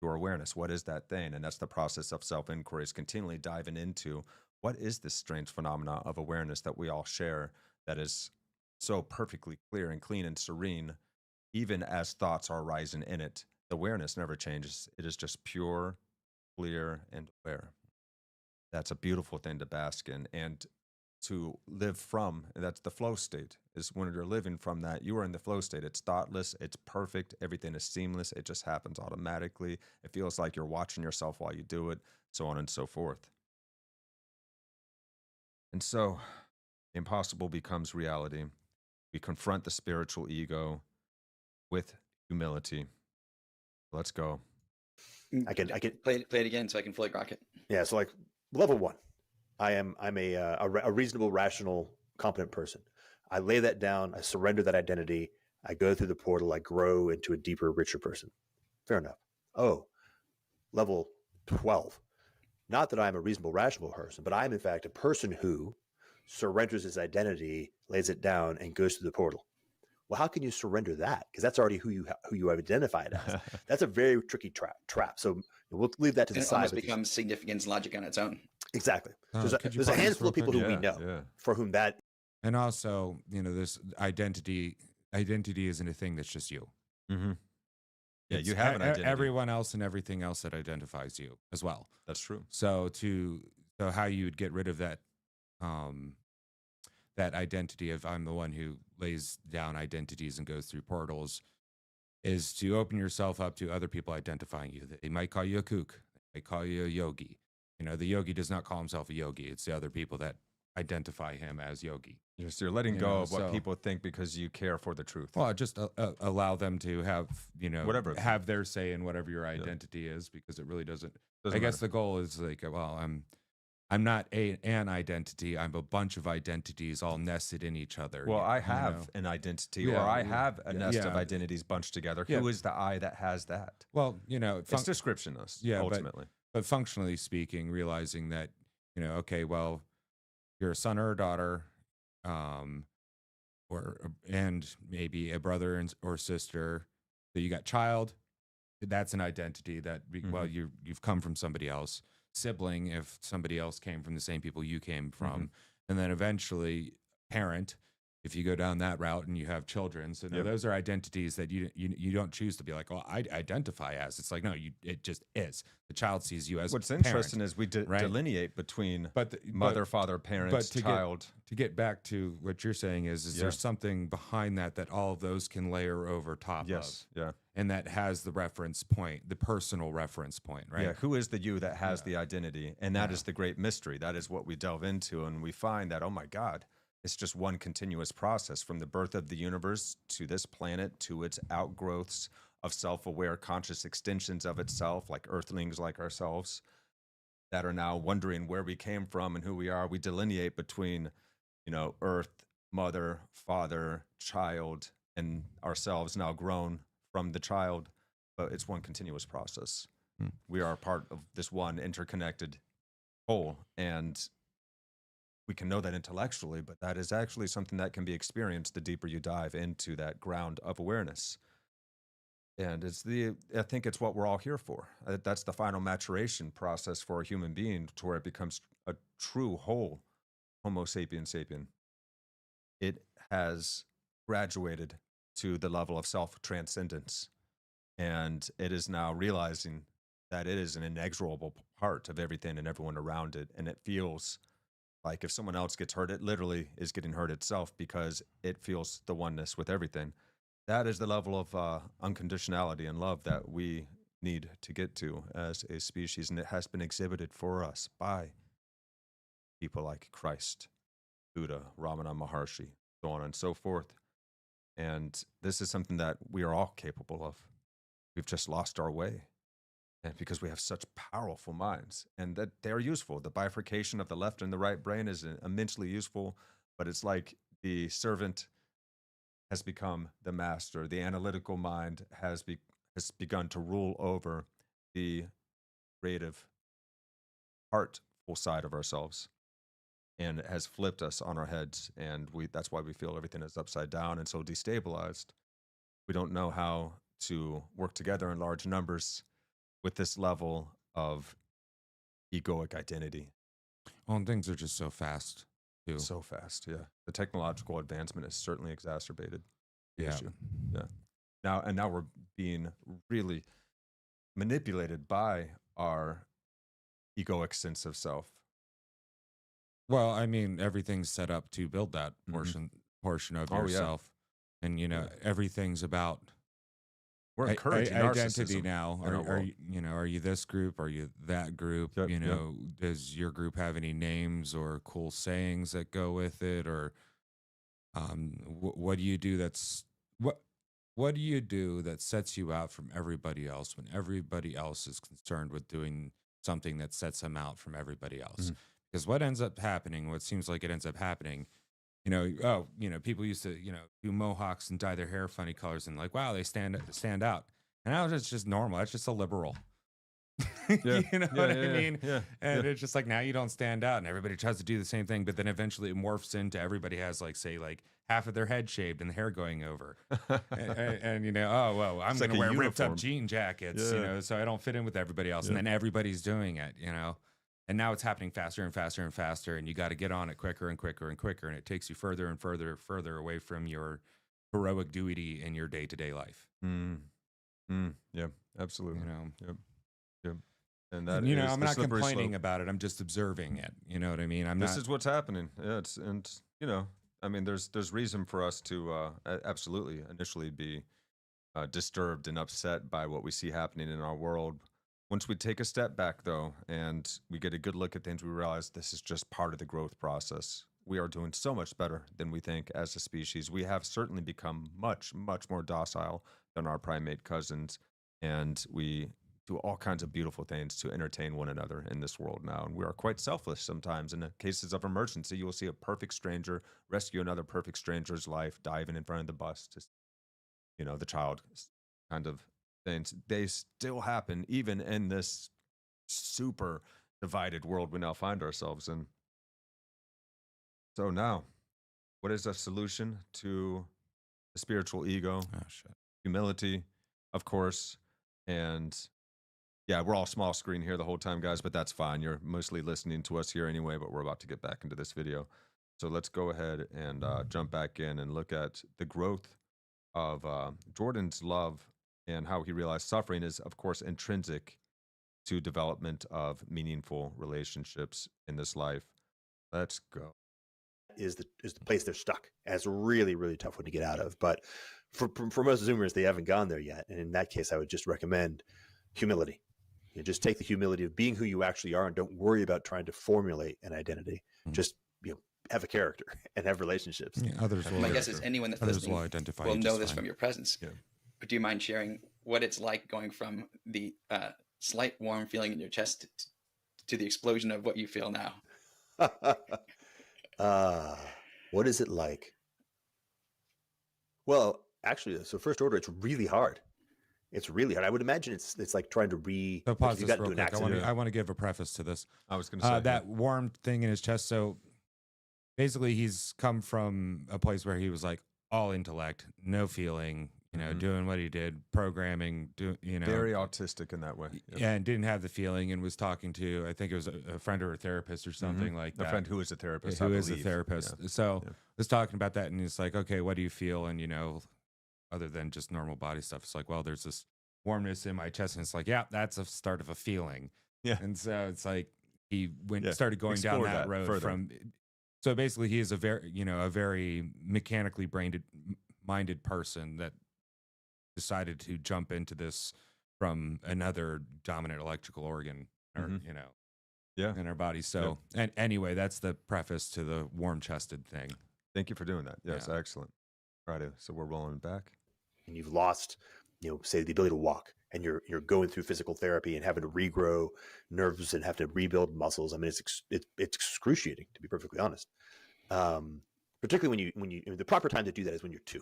Your awareness. What is that thing? And that's the process of self-inquiry, is continually diving into what is this strange phenomena of awareness that we all share, that is so perfectly clear and clean and serene, even as thoughts are rising in it. The awareness never changes. It is just pure, clear, and aware. That's a beautiful thing to bask in and to live from. And that's the flow state, is when you're living from that, you are in the flow state. It's thoughtless. It's perfect. Everything is seamless. It just happens automatically. It feels like you're watching yourself while you do it, so on and so forth. And so the impossible becomes reality. We confront the spiritual ego with humility. Let's go. I can play it again so I can fully rock it. Yeah. So like level 1, I'm a reasonable, rational, competent person. I lay that down. I surrender that identity. I go through the portal. I grow into a deeper, richer person. Fair enough. Oh, level 12. Not that I'm a reasonable, rational person, but I'm in fact a person who surrenders his identity, lays it down, and goes through the portal. Well, how can you surrender that? Because that's already who you have identified as. That's a very tricky trap. So we'll leave that to the side. It almost becomes significance logic on its own. Exactly. There's a handful of people who we know for whom that. And also, this identity isn't a thing that's just you. Mm-hmm. Yeah, you have an identity. Everyone else and everything else that identifies you as well. That's true. So how you would get rid of that, that identity of I'm the one who lays down identities and goes through portals, is to open yourself up to other people identifying you. They might call you a kook. They call you a yogi. You know, the yogi does not call himself a yogi. It's the other people that identify him as yogi. You're letting go of what so- people think because you care for the truth. Well, just allow them to have, Whatever. have their say in whatever your identity is, because it really doesn't. Doesn't I guess matter. the goal is like, well, I'm not an identity. I'm a bunch of identities all nested in each other. Well, I you have know? an identity, Yeah, or I yeah, have a nest of yeah. identities bunched together. Yeah. Who is the I that has that? Well, It's descriptionless, yeah, ultimately. but functionally speaking, realizing that, okay, well, you're a son or a daughter, and maybe a brother or sister. So you got child. That's an identity that, well, you've come from somebody else. Sibling, if somebody else came from the same people you came from, and then eventually parent, if you go down that route and you have children. So those are identities that you don't choose to be like, I identify as. It's like, no, it just is. The child sees you as What's parent, interesting is we right? delineate between but mother, father, parents, child. To get back to what you're saying is there's something behind that all of those can layer over top of. Yeah. And that has the reference point, the personal reference point, right? Yeah, who is the you that has the identity? And that is the great mystery. That is what we delve into, and we find that, oh my God, it's just one continuous process from the birth of the universe to this planet to its outgrowths of self-aware conscious extensions of itself, like earthlings like ourselves, that are now wondering where we came from and who we are. We delineate between, earth, mother, father, child, and ourselves now grown from the child, but it's one continuous process. We are a part of this one interconnected whole, and we can know that intellectually, but that is actually something that can be experienced the deeper you dive into that ground of awareness. And I think it's what we're all here for. That's the final maturation process for a human being, to where it becomes a true whole Homo sapien sapien. It has graduated to the level of self-transcendence, and it is now realizing that it is an inexorable part of everything and everyone around it, and it feels like if someone else gets hurt, it literally is getting hurt itself, because it feels the oneness with everything. That is the level of unconditionality and love that we need to get to as a species, and it has been exhibited for us by people like Christ, Buddha, Ramana Maharshi, so on and so forth. And this is something that we are all capable of. We've just lost our way, and because we have such powerful minds, and that they are useful. The bifurcation of the left and the right brain is immensely useful, but it's like the servant has become the master. The analytical mind has begun to rule over the creative, heartful side of ourselves, and it has flipped us on our heads. And that's why we feel everything is upside down and so destabilized. We don't know how to work together in large numbers with this level of egoic identity. Well, and things are just so fast, too. So fast, yeah. The technological advancement has certainly exacerbated the Yeah. issue. Yeah. Now we're being really manipulated by our egoic sense of self. Well, I mean, everything's set up to build that portion of Oh, yeah. yourself. And, everything's about We're encouraging identity narcissism now. in our world. Are you this group? Are you that group? Yep, yep. Does your group have any names or cool sayings that go with it? Or what do you do what do you do that sets you out from everybody else when everybody else is concerned with doing something that sets them out from everybody else? Because what seems like it ends up happening, people used to, do mohawks and dye their hair funny colors and like, wow, they stand out. And now it's just normal. That's just a liberal. Yeah. You know what I mean? Yeah. And it's just like, now you don't stand out, and everybody tries to do the same thing, but then eventually it morphs into everybody has half of their head shaved and the hair going over. and oh, well, I'm It's going like to a wear ripped uniform. up jean jackets, Yeah. so I don't fit in with everybody else. And then everybody's doing it, And now it's happening faster and faster and faster, and you got to get on it quicker and quicker and quicker, and it takes you further and further away from your heroic duty in your day-to-day life. Yeah, absolutely. Yep. And And, is I'm the not slippery complaining slope. about it. I'm just observing it. You know what I mean? This is what's happening. Yeah, I mean, there's reason for us to absolutely initially be disturbed and upset by what we see happening in our world. Once we take a step back, though, and we get a good look at things, we realize this is just part of the growth process. We are doing so much better than we think as a species. We have certainly become much, much more docile than our primate cousins, and we do all kinds of beautiful things to entertain one another in this world now. And we are quite selfless sometimes. In the cases of emergency, you will see a perfect stranger rescue another perfect stranger's life, diving in front of the bus to, the child kind of things. They still happen even in this super divided world we now find ourselves in. So now, what is a solution to the spiritual ego? Oh, shit. Humility, of course, and yeah, we're all small screen here the whole time, guys, but that's fine. You're mostly listening to us here anyway, but we're about to get back into this video. So let's go ahead and jump back in and look at the growth of Jordan's love and how he realized suffering is, of course, intrinsic to development of meaningful relationships in this life. Let's go. Is the place they're stuck. And it's a really, really tough one to get out of. But for most Zoomers, they haven't gone there yet. And in that case, I would just recommend humility. Just take the humility of being who you actually are and don't worry about trying to formulate an identity. Just have a character and have relationships. Yeah, others will. My guess is anyone that's Others listening will identify will you know just this fine. from your presence. Yeah. But do you mind sharing what it's like going from the slight warm feeling in your chest to the explosion of what you feel now? What is it like? Well, actually, so first order, it's really hard. It's really hard. I would imagine it's like trying to So pause you this got real into an quick. accident. I want to give a preface to this. I was going to say That warm thing in his chest. So basically, he's come from a place where he was like all intellect, no feeling, doing what he did, programming, very autistic in that way. Yep. and didn't have the feeling, and was talking to, I think it was a friend or a therapist or something like that. A friend who is a therapist. Who I is a believe. therapist. Yeah. So Yeah. was talking about that, and he's like, okay, what do you feel? And, other than just normal body stuff, it's like, well, there's this warmness in my chest. And it's like, yeah, that's a start of a feeling. Yeah. And so it's like he Yeah. started going down Explore that that road further. so basically he is a very mechanically minded person that decided to jump into this from another dominant electrical organ or, Yeah. in our body. So, and anyway, that's the preface to the warm chested thing. Thank you for doing that. Yes, Yeah. excellent. All right, so we're rolling back. And you've lost, say the ability to walk, and you're going through physical therapy and having to regrow nerves and have to rebuild muscles. I mean, it's excruciating, to be perfectly honest. Particularly when you the proper time to do that is when you're 2,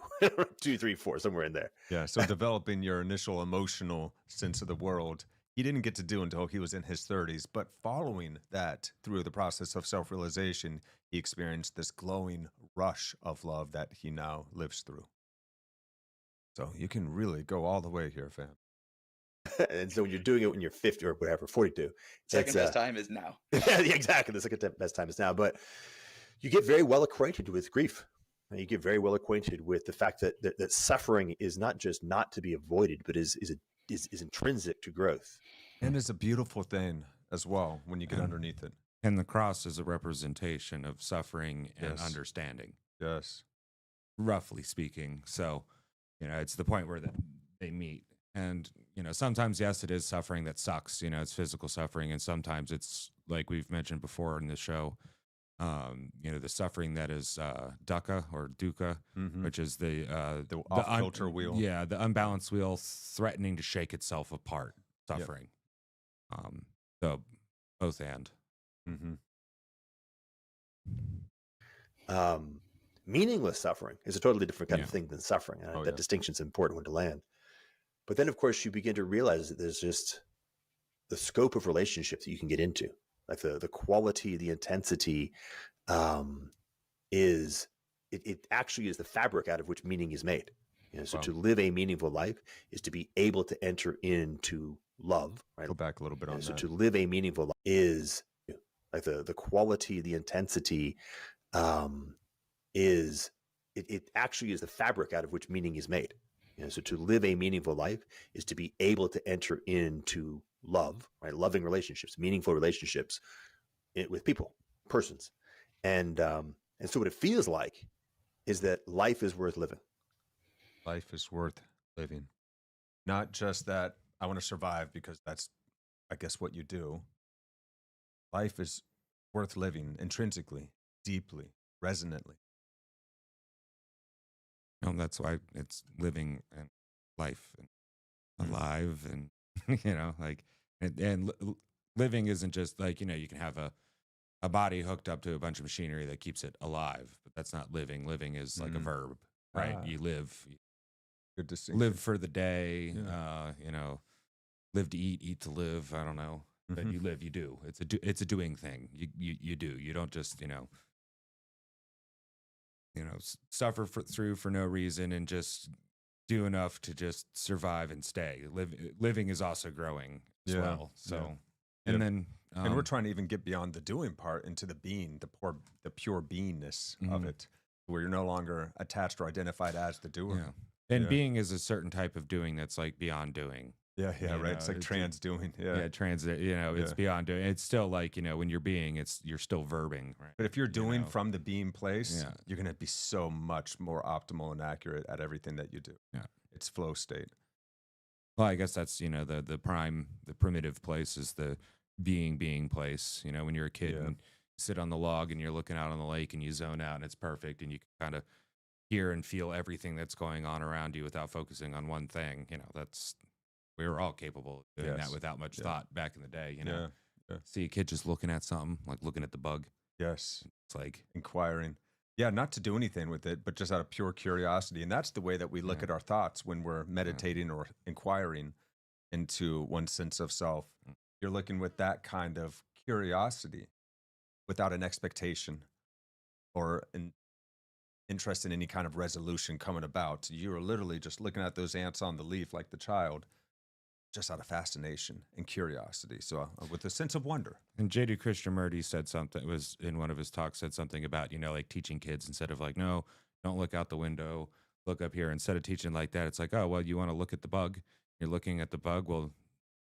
2, 3, 4, somewhere in there. Yeah, so developing your initial emotional sense of the world, he didn't get to do until he was in his 30s. But following that, through the process of self-realization, he experienced this glowing rush of love that he now lives through. So you can really go all the way here, fam. And so when you're doing it when you're 50 or whatever, 42, Second best time is now. Yeah, exactly. The second best time is now. But you get very well acquainted with grief. And you get very well acquainted with the fact that suffering is not just not to be avoided, but is intrinsic to growth. And it's a beautiful thing as well when you get underneath it. And the cross is a representation of suffering and Yes. understanding, Yes. roughly speaking. So, it's the point where they meet. And, sometimes, yes, it is suffering that sucks. It's physical suffering. And sometimes it's, like we've mentioned before in the show, the suffering that is dukkha or dukkha, which is the off-kilter wheel. Yeah, the unbalanced wheel threatening to shake itself apart, suffering. So both and. Meaningless suffering is a totally different kind of Yeah. thing than suffering. Oh, That yeah. distinction's an important one to land. But then, of course, you begin to realize that there's just the scope of relationships that you can get into, like the quality, the intensity, it actually is the fabric out of which meaning is made. So Wow. to live a meaningful life is to be able to enter into love, right? Go back a little bit on So that. to live a meaningful life is like the quality, the intensity, it actually is the fabric out of which meaning is made. So to live a meaningful life is to be able to enter into love, right? Loving relationships, meaningful relationships with people, persons, and so what it feels like is that life is worth living. Life is worth living. Not just that I want to survive because that's, I guess, what you do. Life is worth living intrinsically, deeply, resonantly. And that's why it's living and life and Mhm. alive and like living isn't just like you can have a body hooked up to a bunch of machinery that keeps it alive, but that's not living. Living is like a Mm. verb, right? Ah. You live, Good distinction. live for the day. Yeah. Live to eat to live. I don't know, but Mhm. you live, you do. It's a doing thing. You do. You don't just suffer through for no reason and just do enough to just survive and stay. Living is also growing as Yeah, well. So, yeah. and then And we're trying to even get beyond the doing part into the being, the pure beingness of Mhm. it, where you're no longer attached or identified as the doer. yeah, and Yeah. being is a certain type of doing that's like beyond doing. Yeah, You right. It's know, like it's trans doing. Yeah. Yeah, transit. It's Yeah. beyond doing. It's still like when you're being, you're still verbing, right? But if you're doing know? from the being place, Yeah. you're going to be so much more optimal and accurate at everything that you do. Yeah. It's flow state. Well, I guess that's the primitive place is the being place. When you're a kid Yeah. and you sit on the log and you're looking out on the lake and you zone out and it's perfect and you can kind of hear and feel everything that's going on around you without focusing on one thing. That's we were all capable of doing Yes. that without much Yeah. thought back in the day. Yeah. See a kid just looking at something, like looking at the bug. Yes. It's like Inquiring. Yeah, not to do anything with it, but just out of pure curiosity. And that's the way that we look Yeah. at our thoughts when we're meditating or inquiring into one sense of self. Mm. You're looking with that kind of curiosity without an expectation or an interest in any kind of resolution coming about. You're literally just looking at those ants on the leaf like the child, just out of fascination and curiosity. So with a sense of wonder. And J.D. Krishnamurti said something, was in one of his talks, said something about, like teaching kids instead of like, no, don't look out the window, look up here. Instead of teaching like that, it's like, oh, well, you want to look at the bug. You're looking at the bug. Well,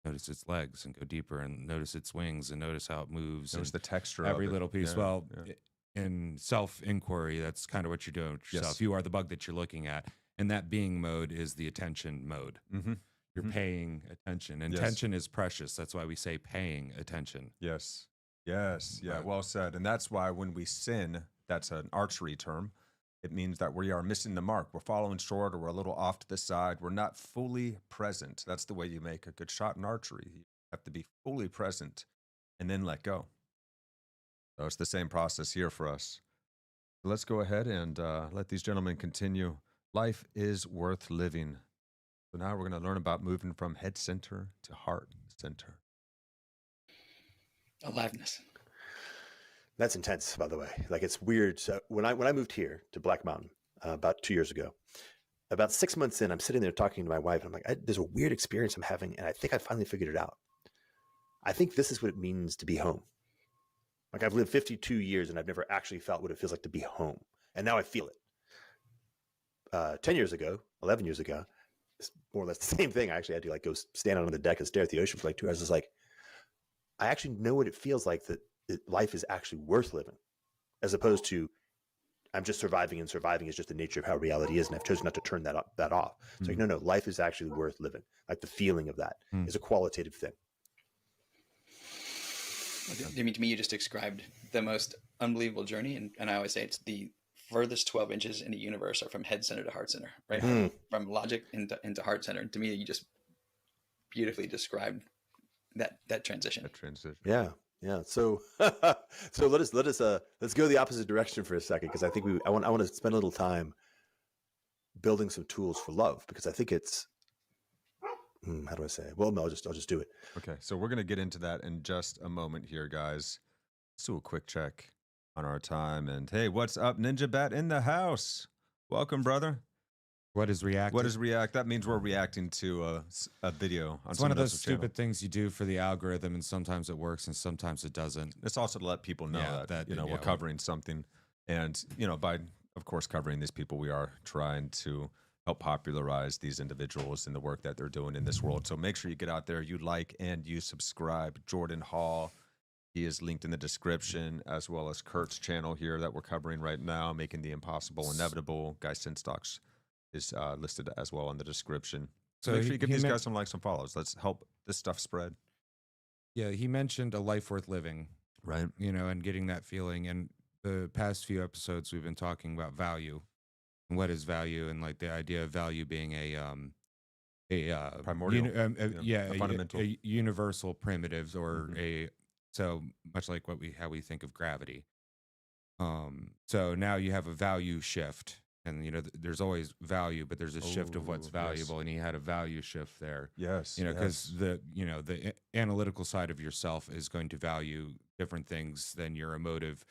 notice its legs and go deeper and notice its wings and notice how it moves. Notice and the texture every of it. little piece. Yeah, Well, yeah. in self-inquiry, that's kind of what you're doing with yourself. Yes. You are the bug that you're looking at. And that being mode is the attention mode. Mm-hmm. You're Mhm. paying attention. And Yes. attention is precious. That's why we say paying attention. Yes. Yes. Yeah. Right. Well said. And that's why when we sin, that's an archery term. It means that we are missing the mark. We're falling short or we're a little off to the side. We're not fully present. That's the way you make a good shot in archery. You have to be fully present and then let go. So it's the same process here for us. Let's go ahead and let these gentlemen continue. Life is worth living. So now we're going to learn about moving from head center to heart center. Aliveness. That's intense, by the way. Like, it's weird. So when I moved here to Black Mountain about 2 years ago, about 6 months in, I'm sitting there talking to my wife, and I'm like, there's a weird experience I'm having, and I think I finally figured it out. I think this is what it means to be home. Like, I've lived 52 years, and I've never actually felt what it feels like to be home, and now I feel it. 10 years ago, 11 years ago, it's more or less the same thing. I actually had to like go stand out on the deck and stare at the ocean for like 2 hours. It's like, I actually know what it feels like that life is actually worth living, as opposed to I'm just surviving, and surviving is just the nature of how reality is, and I've chosen not to turn that off. It's like, no, life is actually worth living. Like, the feeling of that is a qualitative thing. I mean, to me, you just described the most unbelievable journey, and I always say it's the furthest 12 inches in the universe are from head center to heart center, right? From logic into heart center. And to me, you just beautifully described that transition. That transition. Yeah. So, so let's go the opposite direction for a second, because I think I want to spend a little time building some tools for love, because I think it's how do I say it? Well, no, I'll just do it. Okay, so we're going to get into that in just a moment here, guys. Let's do a quick check on our time. And hey, what's up, Ninja Bat in the house? Welcome, brother. What is react? What is react? That means we're reacting to a video on It's one of those else's channel. stupid things you do for the algorithm, and sometimes it works and sometimes it doesn't. It's also to let people know Yeah, that we're covering something. And, by, of course, covering these people, we are trying to help popularize these individuals and the work that they're doing in this world. So make sure you get out there, you like and you subscribe. Jordan Hall, he is linked in the description, as well as Kurt's channel here that we're covering right now, Making the Impossible Inevitable. Guy Sinstocks is listed as well in the description. So make sure you give these men- guys some likes and follows. Let's help this stuff spread. Yeah, he mentioned a life worth living, Right. and getting that feeling. And the past few episodes, we've been talking about value and what is value, and like the idea of value being a Primordial, a fundamental. a universal primitives, or Mhm. so much like how we think of gravity. So now you have a value shift, and there's always value, but there's a shift of what's Oh, yes. valuable, and he had a value shift there. Yes. Because the analytical side of yourself is going to value different things than your emotive,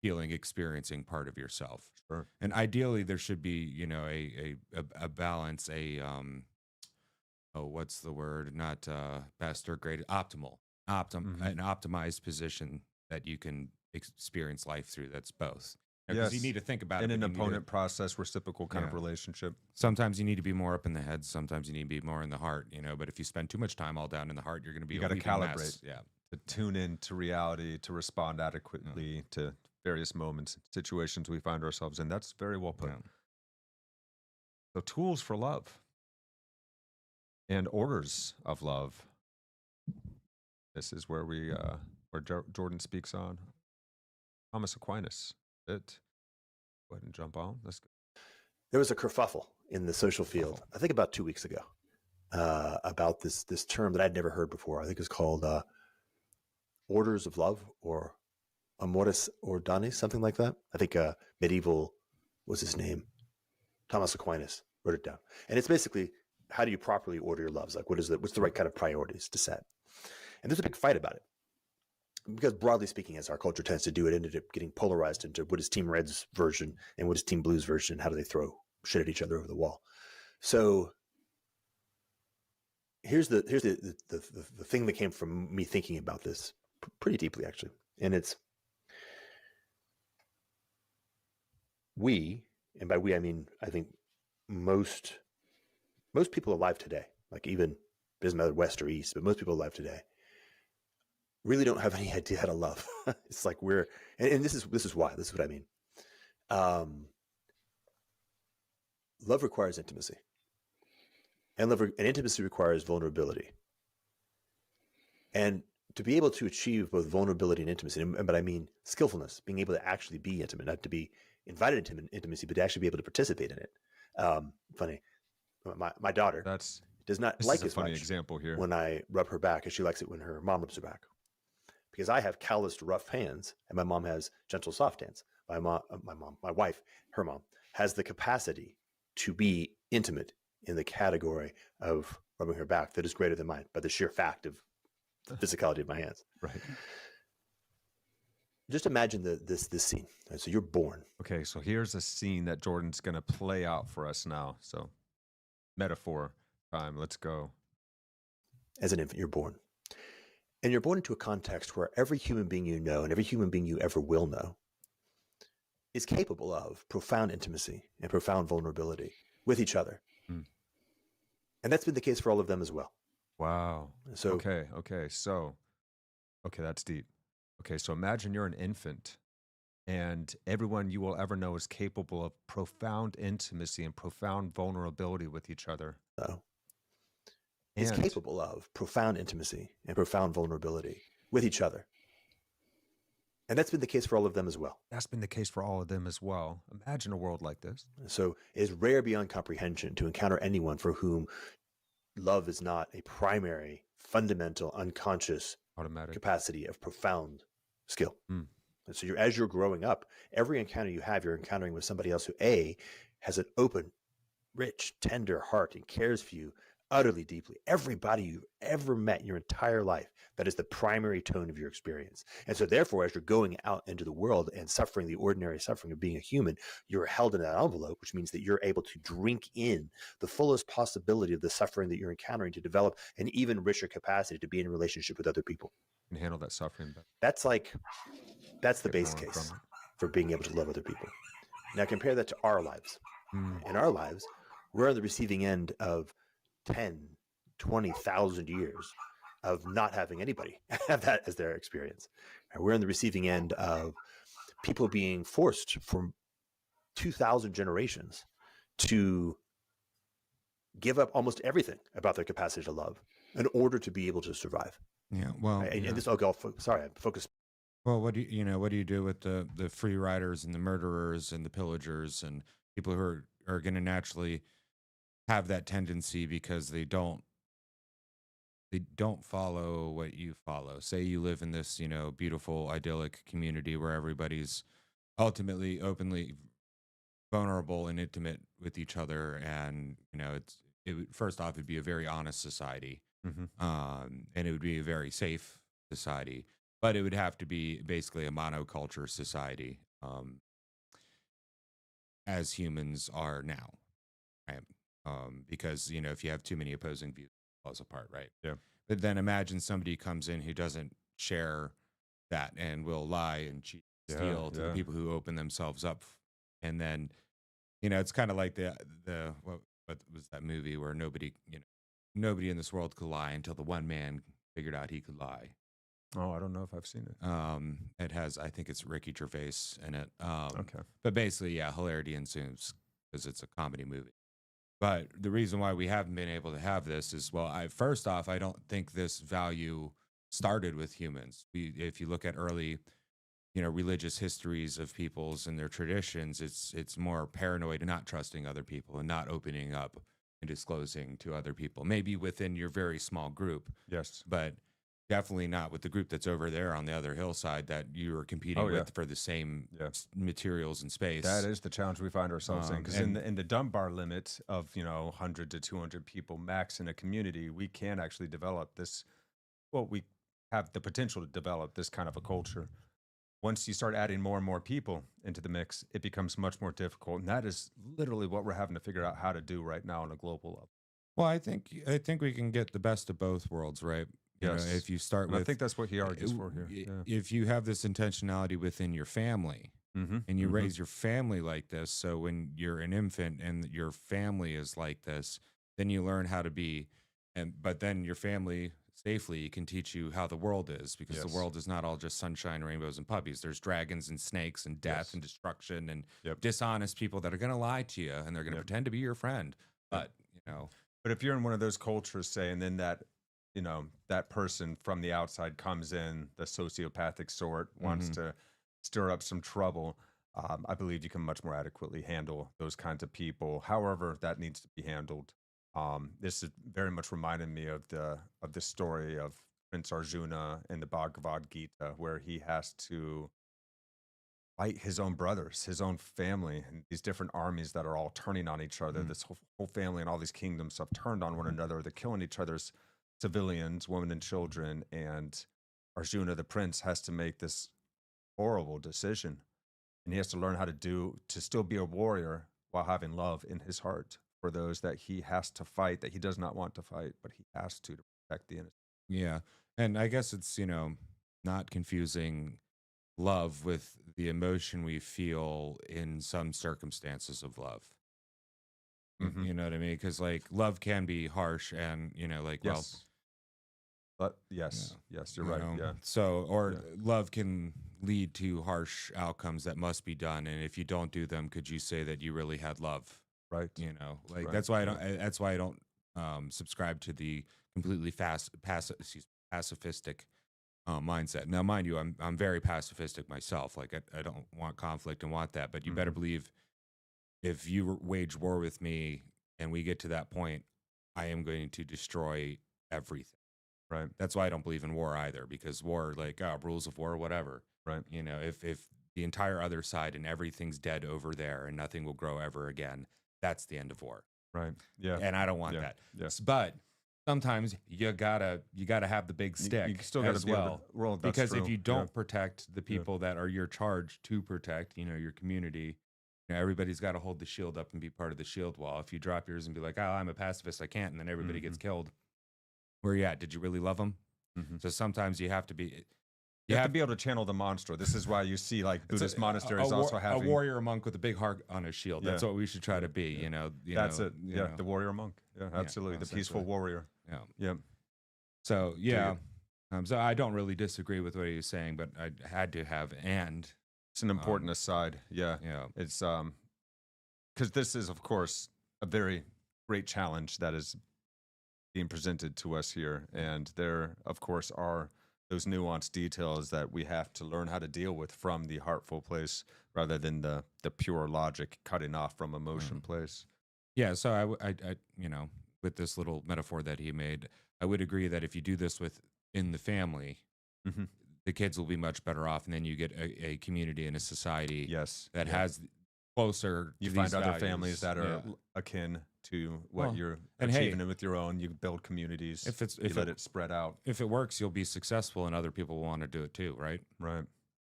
feeling, experiencing part of yourself. Sure. And ideally, there should be a balance, what's the word? Not best or great, optimal, an optimized position that you can experience life through. That's both. Because you Yes. need to think about In it. an but you need to- opponent process, reciprocal kind of Yeah. relationship. Sometimes you need to be more up in the head. Sometimes you need to be more in the heart. But if you spend too much time all down in the heart, you're going to be You a got to weeping calibrate. mess. Yeah. To tune in to reality, to respond adequately to various moments, situations we find ourselves in. That's very well put. Yeah. So tools for love and orders of love. This is where Jordan speaks on Thomas Aquinas. Go ahead and jump on. Let's go. There was a kerfuffle in the social field, I think about 2 weeks ago, about this term that I'd never heard before. I think it's called orders of love, or amoris ordanis, something like that. I think medieval, what's his name? Thomas Aquinas wrote it down. And it's basically, how do you properly order your loves? Like, what's the right kind of priorities to set? And there's a big fight about it. Because broadly speaking, as our culture tends to do, it ended up getting polarized into what is Team Red's version and what is Team Blue's version, and how do they throw shit at each other over the wall. So here's the thing that came from me thinking about this pretty deeply, actually. And it's, we, and by we I mean, I think most people alive today, like, even, doesn't matter west or east, but most people alive today really don't have any idea how to love. It's like and this is why. This is what I mean. Love requires intimacy, and intimacy requires vulnerability. And to be able to achieve both vulnerability and intimacy, but I mean skillfulness, being able to actually be intimate, not to be invited into intimacy, but to actually be able to participate in it. Funny, my daughter does not like as funny much example here when I rub her back as she likes it when her mom rubs her back. Because I have calloused, rough hands, and my mom has gentle, soft hands. My wife, her mom, has the capacity to be intimate in the category of rubbing her back that is greater than mine, by the sheer fact of the physicality of my hands. Right. Just imagine this scene. Right, so you're born. Okay, so here's a scene that Jordan's going to play out for us now. So metaphor time. Let's go. As an infant, you're born. And you're born into a context where every human being you know, and every human being you ever will know, is capable of profound intimacy and profound vulnerability with each other. Mm. And that's been the case for all of them as well. Wow. So okay, that's deep. Okay, so imagine you're an infant, and everyone you will ever know is capable of profound intimacy and profound vulnerability with each other. Is capable of profound intimacy and profound vulnerability with each other. And that's been the case for all of them as well. That's been the case for all of them as well. Imagine a world like this. So it is rare beyond comprehension to encounter anyone for whom love is not a primary, fundamental, unconscious Automatic capacity of profound skill. Mm. And so as you're growing up, every encounter you have, you're encountering with somebody else who has an open, rich, tender heart and cares for you utterly deeply. Everybody you've ever met in your entire life, that is the primary tone of your experience. And so therefore, as you're going out into the world and suffering the ordinary suffering of being a human, you're held in that envelope, which means that you're able to drink in the fullest possibility of the suffering that you're encountering to develop an even richer capacity to be in a relationship with other people. And handle that suffering better. That's the base case for being able to love other people. Now compare that to our lives. In our lives, we're on the receiving end of 10, 20,000 years of not having anybody have that as their experience. And we're on the receiving end of people being forced from 2,000 generations to give up almost everything about their capacity to love in order to be able to survive. Yeah. Well, And, yeah. and this, okay, sorry, I focus. Well, what do what do you do with the free riders and the murderers and the pillagers and people who are going to naturally have that tendency because they don't follow what you follow. Say you live in this, beautiful idyllic community where everybody's ultimately openly vulnerable and intimate with each other, and first off, it'd be a very honest society, and it would be a very safe society, but it would have to be basically a monoculture society, as humans are now, right? Because if you have too many opposing views, it falls apart, right? Yeah. But then imagine somebody comes in who doesn't share that and will lie and cheat, steal to the people who open themselves up, and then it's kind of like the what was that movie where nobody in this world could lie until the one man figured out he could lie. Oh, I don't know if I've seen it. It has, I think it's Ricky Gervais in it. Okay. But basically, yeah, hilarity ensues because it's a comedy movie. But the reason why we haven't been able to have this is, well, first off, I don't think this value started with humans. If you look at early, religious histories of peoples and their traditions, it's more paranoid and not trusting other people and not opening up and disclosing to other people. Maybe within your very small group, Yes. but definitely not with the group that's over there on the other hillside that you are competing with for the same materials and space. That is the challenge we find ourselves in, because and- in the Dunbar limit of 100 to 200 people max in a community, we can actually develop this. Well, we have the potential to develop this kind of a culture. Once you start adding more and more people into the mix, it becomes much more difficult, and that is literally what we're having to figure out how to do right now on a global level. Well, I think we can get the best of both worlds, right? Yes. If you start And with, I think that's what he argues for here. Yeah. if you have this intentionality within your family, and you raise your family like this, so when you're an infant and your family is like this, then you learn how to be, but then your family safely can teach you how the world is, because the world is not all just sunshine, rainbows, and puppies. There's dragons and snakes and death and destruction and dishonest people that are going to lie to you, and they're going to pretend to be your friend. But But if you're in one of those cultures, say, and then that that person from the outside comes in, the sociopathic sort, wants to stir up some trouble, I believe you can much more adequately handle those kinds of people, however that needs to be handled. This is very much reminded me of the story of Prince Arjuna in the Bhagavad Gita, where he has to fight his own brothers, his own family, and these different armies that are all turning on each other. This whole family and all these kingdoms have turned on one another. They're killing each other's civilians, women and children, and Arjuna, the prince, has to make this horrible decision, and he has to learn how to still be a warrior while having love in his heart for those that he has to fight, that he does not want to fight, but he has to protect the innocent. Yeah. And I guess it's, not confusing love with the emotion we feel in some circumstances of love. You know what I mean? Because love can be harsh, and Yes. But yes, you're right. Yeah. So, love can lead to harsh outcomes that must be done, and if you don't do them, could you say that you really had love? Right. Right. That's why I don't. That's why I don't subscribe to the completely pacifistic mindset. Now, mind you, I'm very pacifistic myself. I don't want conflict and want that, but you better believe, if you wage war with me and we get to that point, I am going to destroy everything. Right. That's why I don't believe in war either, because war, rules of war, whatever. Right. If the entire other side and everything's dead over there and nothing will grow ever again, that's the end of war. Right. Yeah. And I don't want that. Yes. But sometimes you gotta have the big stick. You still got to be able to roll. Because if you don't protect the people that are your charge to protect, your community, everybody's got to hold the shield up and be part of the shield wall. If you drop yours and be like, "Oh, I'm a pacifist, I can't," and then everybody gets killed, where you at? Did you really love them? So sometimes you have to be. You have to be able to channel the monster. This is why you see Buddhist monasteries also having a warrior monk with a big heart on his shield. That's what we should try to be. That's it. Yeah, the warrior monk. Yeah, absolutely. The peaceful warrior. Yeah. Yeah. So so I don't really disagree with what he was saying, but I had to have it's an important aside. Yeah. Yeah. It's because this is, of course, a very great challenge that is being presented to us here. And there, of course, are those nuanced details that we have to learn how to deal with from the heartful place rather than the pure logic cutting off from emotion place. Yeah. So I, you know, with this little metaphor that he made, I would agree that if you do this in the family, Mm-hmm. the kids will be much better off, and then you get a community and a society Yes. that yeah. has closer. You to find these other values. families that are Yeah. akin to what Well, you're and hey, achieving with your own. You build communities. You let it spread out. If it works, you'll be successful, and other people will want to do it too, right? Right.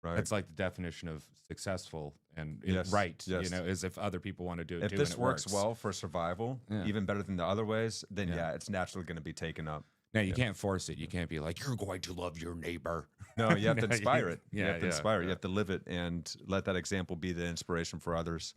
Right. That's like the definition of successful and Yes, right. You yes. know, is if other people want to do it If too. this and it works well for survival, Yeah. even better than the other ways, then Yeah. yeah, it's naturally going to be taken up. Now you can't force it. You can't be like, you're going to love your neighbor. No, you have to inspire it. You Yeah, have to yeah, inspire it. You yeah. have to live it and let that example be the inspiration for others.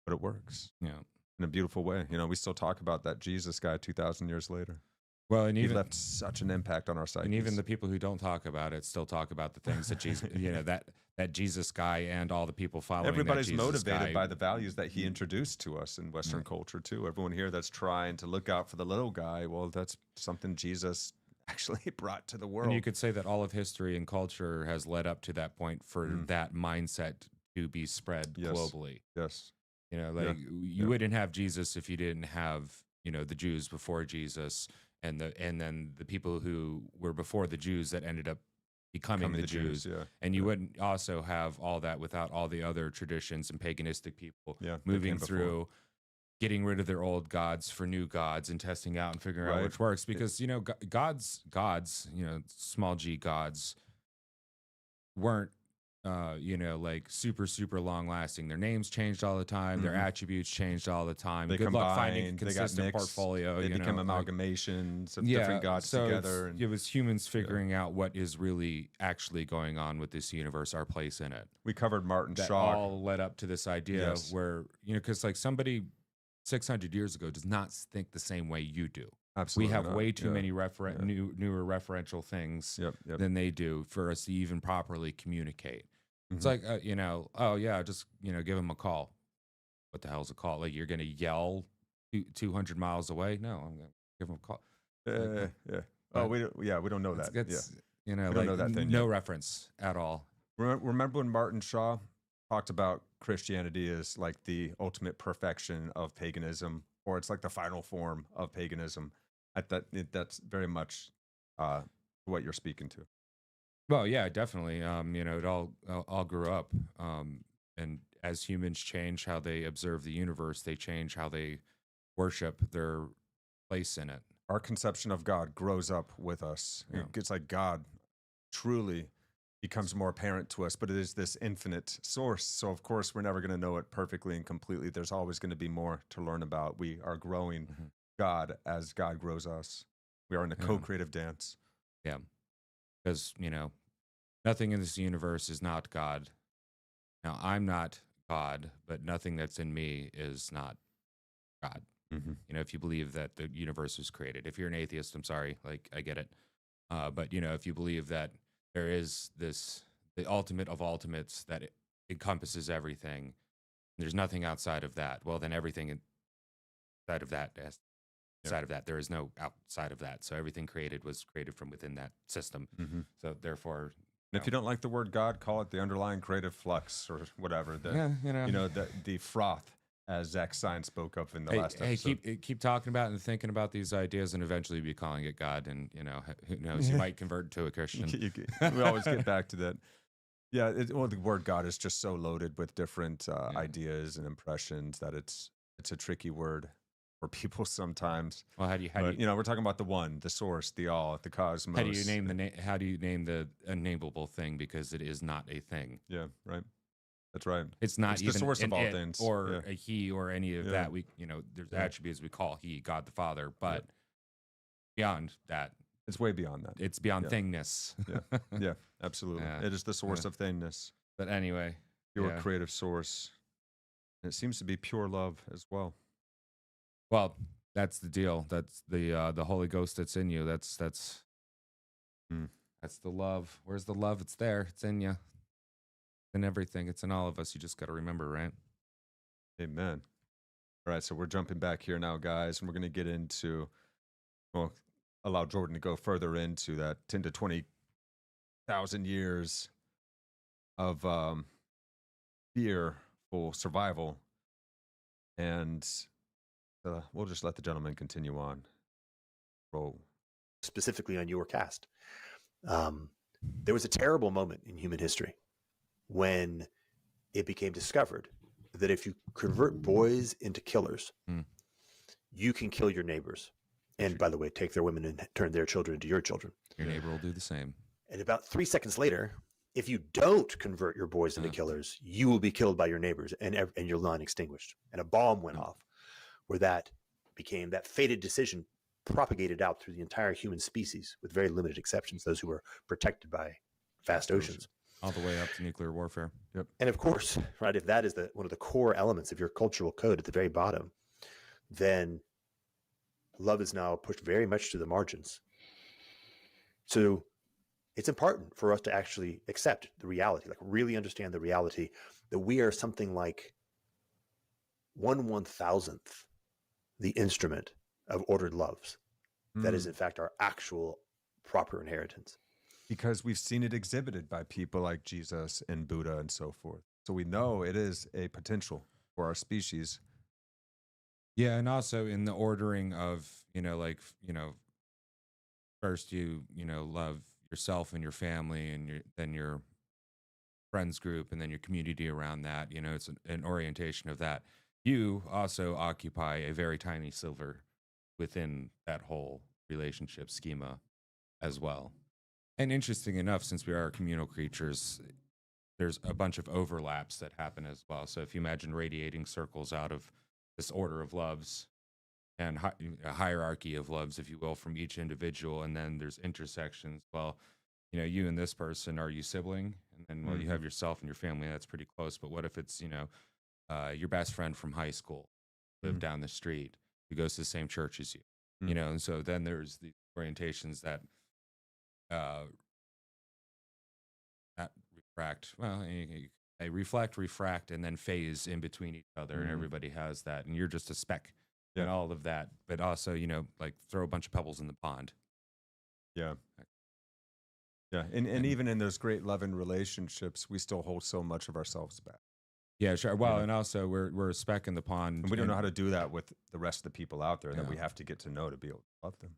But it works Yeah. in a beautiful way. You know, we still talk about that Jesus guy 2,000 years later. Well, and He even left such an impact on our psyche. and even the people who don't talk about it still talk about the things that Jesus, you know, that Jesus guy and all the people following. Everybody's that Jesus motivated guy. by the values that he introduced to us in Western culture too. Everyone here that's trying to look out for the little guy, well, that's something Jesus actually brought to the world. And you could say that all of history and culture has led up to that point for that mindset to be spread Yes. globally. Yes. You know, like you wouldn't have Jesus if you didn't have, you know, the Jews before Jesus and then the people who were before the Jews that ended up becoming the Jews. Yeah. And you wouldn't also have all that without all the other traditions and paganistic people Yeah, that moving came before. through, getting rid of their old gods for new gods and testing out and figuring out Right. which works. Because, you know, gods, you know, small g gods weren't, you know, like super long lasting. Their names changed all the time. Their attributes changed all the time. They Good luck finding a combined, they got consistent mixed, portfolio. They you became know, like- amalgamations of different gods so together. And it was humans figuring out what is really actually going on with this universe, our place in it. we covered Martin That Shaw. all led up to this idea Yes. where, you know, because like somebody 600 years ago does not think the same way you do. Absolutely We have not. way too Yeah. many newer referential things Yep. than they do for us to even properly communicate. It's Mhm. like, you know, oh yeah, just, you know, give them a call. What the hell's a call? Like you're going to yell 200 miles away? No, I'm going to give them a call. Yeah. Oh, we don't know that. It's, you know, We don't like know that thing no yet. reference at all. Remember when Martin Shaw talked about Christianity as like the ultimate perfection of paganism, or it's like the final form of paganism? That's very much what you're speaking to. Well, yeah, definitely. You know, it all grew up. And as humans change how they observe the universe, they change how they worship their place in it. Our conception of God grows up with us. Yeah. It's like God truly becomes more apparent to us, but it is this infinite source. So of course we're never going to know it perfectly and completely. There's always going to be more to learn about. We are growing God as God grows us. We are in a co-creative dance. Yeah. Because, you know, nothing in this universe is not God. Now, I'm not God, but nothing that's in me is not God. Mm-hmm. You know, if you believe that the universe was created. If you're an atheist, I'm sorry, like I get it. But, you know, if you believe that there is the ultimate of ultimates that encompasses everything, there's nothing outside of that. Well, then everything inside of that, there is no outside of that. So everything created was created from within that system. Mm-hmm. So therefore, And if you don't like the word God, call it the underlying creative flux or whatever. The froth, as Zach Stein spoke of in the last episode. keep talking about and thinking about these ideas, and eventually be calling it God. And you know, who knows? You might convert to a Christian. We always get back to that. Yeah, the word God is just so loaded with different ideas and impressions that it's a tricky word for people sometimes. Well, how do you we're talking about the one, the source, the all, the cosmos. how do you name how do you name the unnameable thing, because it is not a thing? Yeah, right. That's right. It's not It's even the source of an all it things. or a he or any of Yeah. that. We, you know, there's attributes we call he, God the Father, but beyond that, It's way beyond that. it's beyond Yeah. thingness. Yeah, absolutely. Yeah. It is the source of thingness, But anyway, pure yeah. creative source. And it seems to be pure love as well. Well, that's the deal. That's the Holy Ghost that's in you. That's that's the love. Where's the love? It's there. It's in you. In everything. It's in all of us. You just got to remember, right? Amen. All right, so we're jumping back here now, guys, and we're going to get into, well, allow Jordan to go further into that 10 to 20,000 years of fearful survival. And we'll just let the gentleman continue on. Roll. Specifically on your cast. There was a terrible moment in human history when it became discovered that if you convert boys into killers, you can kill your neighbors. And by the way, take their women and turn their children into your children. Your neighbor will do the same. And about 3 seconds later, if you don't convert your boys into killers, you will be killed by your neighbors and your line extinguished. And a bomb went off where that fated decision propagated out through the entire human species with very limited exceptions, those who were protected by vast oceans. All the way up to nuclear warfare. Yep. And of course, right, if that is one of the core elements of your cultural code at the very bottom, then love is now pushed very much to the margins. So it's important for us to actually accept the reality, like really understand the reality that we are something like 1/1000th the instrument of ordered loves. That is, in fact, our actual proper inheritance. Because we've seen it exhibited by people like Jesus and Buddha and so forth. So we know it is a potential for our species. Yeah, and also in the ordering of, first you love yourself and your family and then your friends group and then your community around that. It's an orientation of that. You also occupy a very tiny sliver within that whole relationship schema as well. And interesting enough, since we are communal creatures, there's a bunch of overlaps that happen as well. So if you imagine radiating circles out of this order of loves and a hierarchy of loves, if you will, from each individual, and then there's intersections. Well, you and this person, are you sibling? And then, you have yourself and your family, that's pretty close. But what if it's, your best friend from high school, live down the street, who goes to the same church as you, and so then there's the orientations that refract. Well, they refract, and then phase in between each other, and everybody has that, and you're just a speck in all of that. But also, like throw a bunch of pebbles in the pond. Yeah. Yeah, and even in those great loving relationships, we still hold so much of ourselves back. Yeah, sure. Well, and also we're a speck in the pond. And we don't know how to do that with the rest of the people out there that we have to get to know to be able to love them.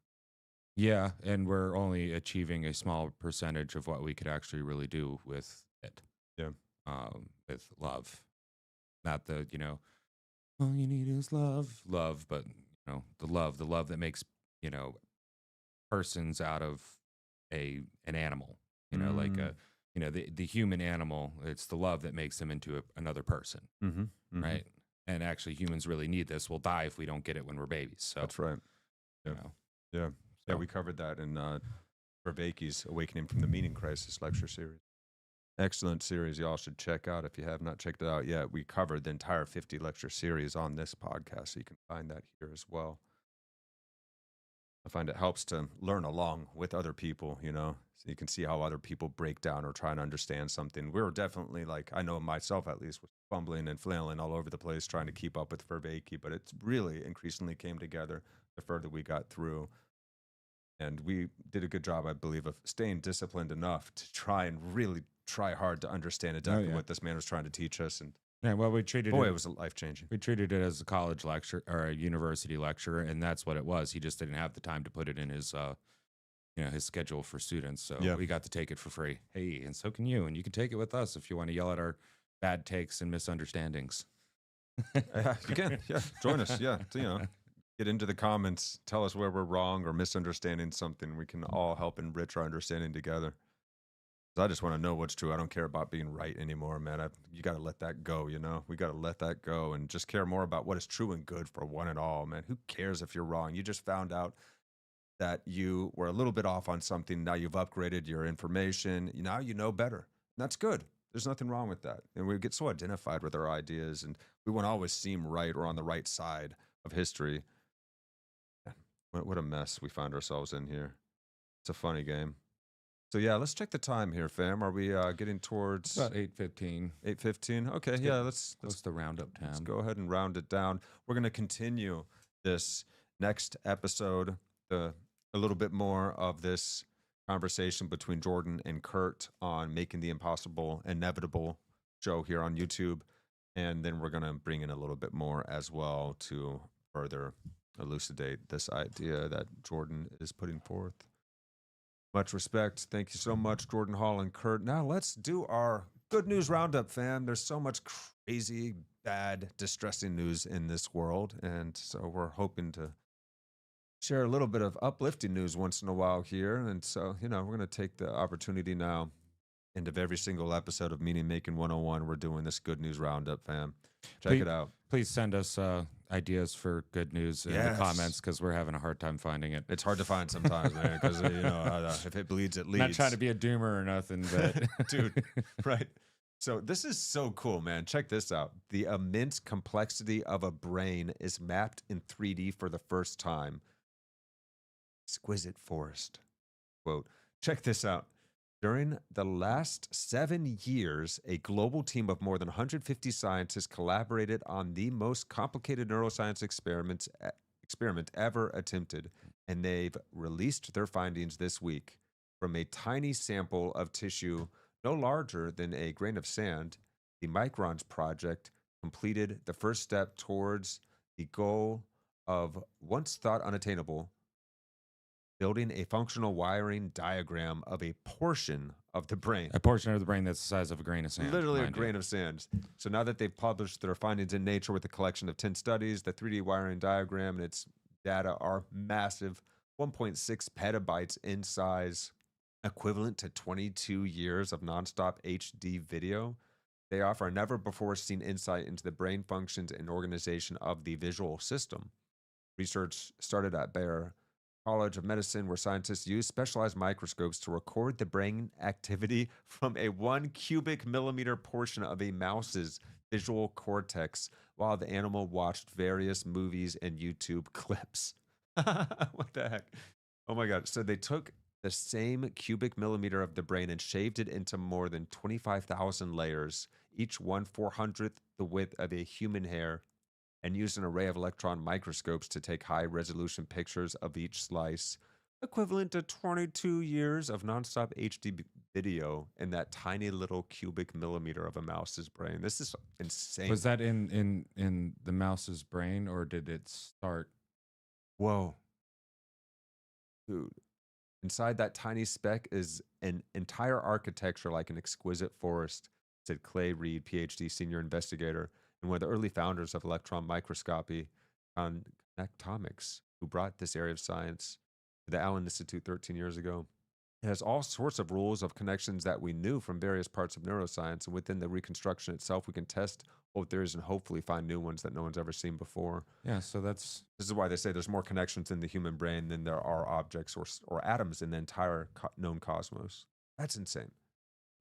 Yeah, and we're only achieving a small percentage of what we could actually really do with it. Yeah. With love. Not the, all you need is love, but, the love that makes, persons out of an animal, like the human animal. It's the love that makes them into another person, right? And actually humans really need this. We'll die if we don't get it when we're babies. So that's right. Yeah. Yeah, we covered that in Vervaeke's Awakening from the Meaning Crisis lecture series. Excellent series y'all should check out if you have not checked it out yet. We covered the entire 50 lecture series on this podcast, so you can find that here as well. I find it helps to learn along with other people, so you can see how other people break down or try and understand something. We were definitely, I know myself at least, was fumbling and flailing all over the place trying to keep up with Vervaeke, but it really increasingly came together the further we got through. And we did a good job, I believe, of staying disciplined enough to try and really try hard to understand exactly what this man was trying to teach us. And we treated it was life-changing. We treated it as a college lecture or a university lecture, and that's what it was. He just didn't have the time to put it in his his schedule for students. So we got to take it for free. Hey, and so can you. And you can take it with us if you want to yell at our bad takes and misunderstandings. You can. Yeah, join us. Yeah, get into the comments. Tell us where we're wrong or misunderstanding something. We can all help enrich our understanding together. I just want to know what's true. I don't care about being right anymore, man. You got to let that go, We got to let that go and just care more about what is true and good for one and all, man. Who cares if you're wrong? You just found out that you were a little bit off on something. Now you've upgraded your information. Now you know better. And that's good. There's nothing wrong with that. And we get so identified with our ideas, and we want to always seem right or on the right side of history. What a mess we find ourselves in here. It's a funny game. So yeah, let's check the time here, fam. Are we getting towards About 8:15. 8:15? Okay, Let's yeah, get let's close to roundup let's time. go ahead and round it down. We're gonna continue this next episode, a little bit more of this conversation between Jordan and Kurt on making the impossible inevitable show here on YouTube. And then we're gonna bring in a little bit more as well to further elucidate this idea that Jordan is putting forth. Much respect. Thank you so much, Jordan Hall and Kurt. Now let's do our good news roundup, fam. There's so much crazy, bad, distressing news in this world. And so we're hoping to share a little bit of uplifting news once in a while here. And so, we're going to take the opportunity now. End of every single episode of Meaning Making 101, we're doing this good news roundup, fam. Check it out. Please send us ideas for good news in the comments, because we're having a hard time finding it. It's hard to find sometimes, man, because if it bleeds, it leads. Not trying to be a doomer or nothing, but dude, right. So this is so cool, man. Check this out. The immense complexity of a brain is mapped in 3D for the first time. Exquisite forest. Quote, check this out. During the last 7 years, a global team of more than 150 scientists collaborated on the most complicated neuroscience experiment ever attempted, and they've released their findings this week. From a tiny sample of tissue no larger than a grain of sand, the Microns Project completed the first step towards the goal of, once thought unattainable, building a functional wiring diagram of a portion of the brain. a portion of the brain that's the size of a grain of sand. Literally a grain of sand. So now that they've published their findings in Nature with a collection of 10 studies, the 3D wiring diagram and its data are massive, 1.6 petabytes in size, equivalent to 22 years of nonstop HD video. They offer a never-before-seen insight into the brain functions and organization of the visual system. Research started at Bayer College of Medicine, where scientists use specialized microscopes to record the brain activity from a 1 cubic millimeter portion of a mouse's visual cortex while the animal watched various movies and YouTube clips. What the heck? Oh my God. So they took the same cubic millimeter of the brain and shaved it into more than 25,000 layers, each 1/400th the width of a human hair, and used an array of electron microscopes to take high-resolution pictures of each slice, equivalent to 22 years of nonstop HD video in that tiny little cubic millimeter of a mouse's brain. This is insane. Was that in the mouse's brain, or did it start? Whoa. Dude. Inside that tiny speck is an entire architecture like an exquisite forest, said Clay Reed, PhD senior investigator, and one of the early founders of electron microscopy on connectomics, who brought this area of science to the Allen Institute 13 years ago. It has all sorts of rules of connections that we knew from various parts of neuroscience, and within the reconstruction itself, we can test old theories and hopefully find new ones that no one's ever seen before. Yeah, so This is why they say there's more connections in the human brain than there are objects or atoms in the entire known cosmos. That's insane.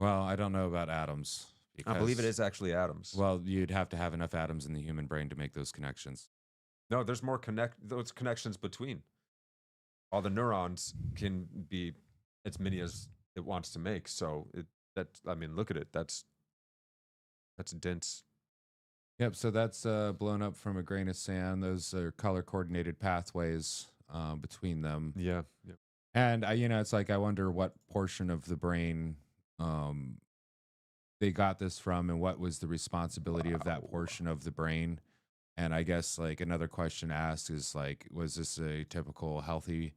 Well, I don't know about atoms. I believe it is actually atoms. Well, you'd have to have enough atoms in the human brain to make those connections. No, there's more those connections between. All the neurons can be as many as it wants to make. So look at it. That's dense. Yep. So that's blown up from a grain of sand. Those are color coordinated pathways between them. Yeah. And it's like, I wonder what portion of the brain they got this from, and what was the responsibility of that portion of the brain. And I guess like another question asked is like, was this a typical healthy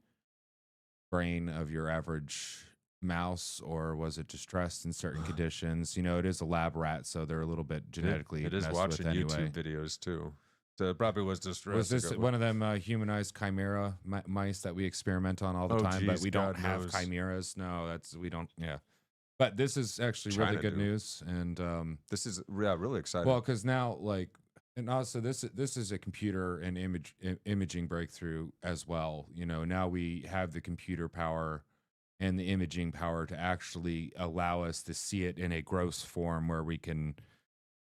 brain of your average mouse, or was it distressed in certain conditions? It is a lab rat, so they're a little bit genetically It is messed watching with anyway. YouTube videos too. So it probably was distressed. Was this one of them humanized chimera mice that we experiment on all the time, but we don't have chimeras? No, we don't. Yeah. But this is actually really good news, and this is really exciting. Well, because now, and also this is a computer and imaging breakthrough as well. Now we have the computer power and the imaging power to actually allow us to see it in a gross form, where we can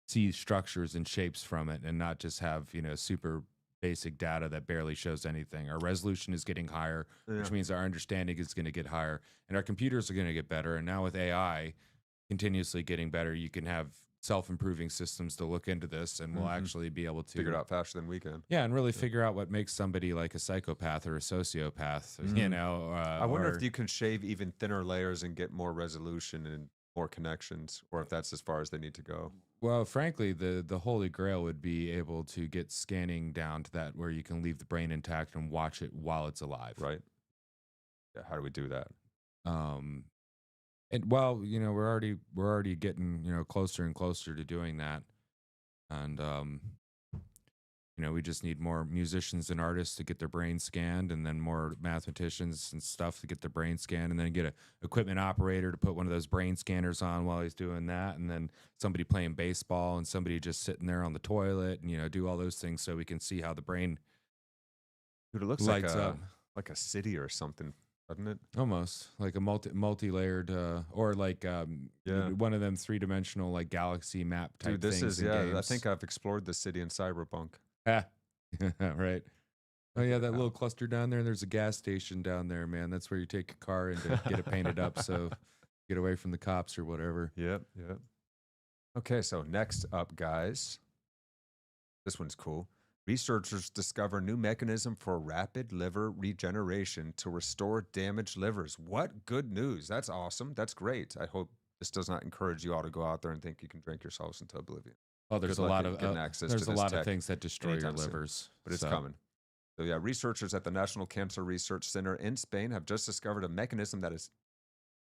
see structures and shapes from it, and not just have super basic data that barely shows anything. Our resolution is getting higher, which means our understanding is going to get higher, and our computers are going to get better. And now with AI continuously getting better, you can have self-improving systems to look into this, and we'll actually be able to figure it out faster than we can. Yeah, and really figure out what makes somebody like a psychopath or a sociopath. You know, I wonder if you can shave even thinner layers and get more resolution and more connections, or if that's as far as they need to go. Well, frankly, the holy grail would be able to get scanning down to that where you can leave the brain intact and watch it while it's alive. Right. Yeah. How do we do that? And well, you know, we're already getting, you know, closer and closer to doing that. And you know, we just need more musicians and artists to get their brains scanned, and then more mathematicians and stuff to get their brain scanned, and then get a equipment operator to put one of those brain scanners on while he's doing that, and then somebody playing baseball and somebody just sitting there on the toilet, and you know, do all those things so we can see how the brain Dude, it looks lights up. like a city or something, doesn't it? Almost like a multi-layered, or like one of them 3-dimensional like galaxy map type Dude, this things. is in I games. think I've explored the city in Cyberpunk. Ah, right. Oh yeah, that little cluster down there. There's a gas station down there, man. That's where you take your car and to get it painted up, so get away from the cops or whatever. Yep. Okay, so next up, guys. This one's cool. Researchers discover new mechanism for rapid liver regeneration to restore damaged livers. What good news. That's awesome. That's great. I hope this does not encourage you all to go out there and think you can drink yourselves into oblivion. Oh, there's Good a luck lot of getting access there's to a this lot of tech things that destroy your anytime soon, livers, but it's so. coming. So yeah, researchers at the National Cancer Research Center in Spain have just discovered a mechanism that is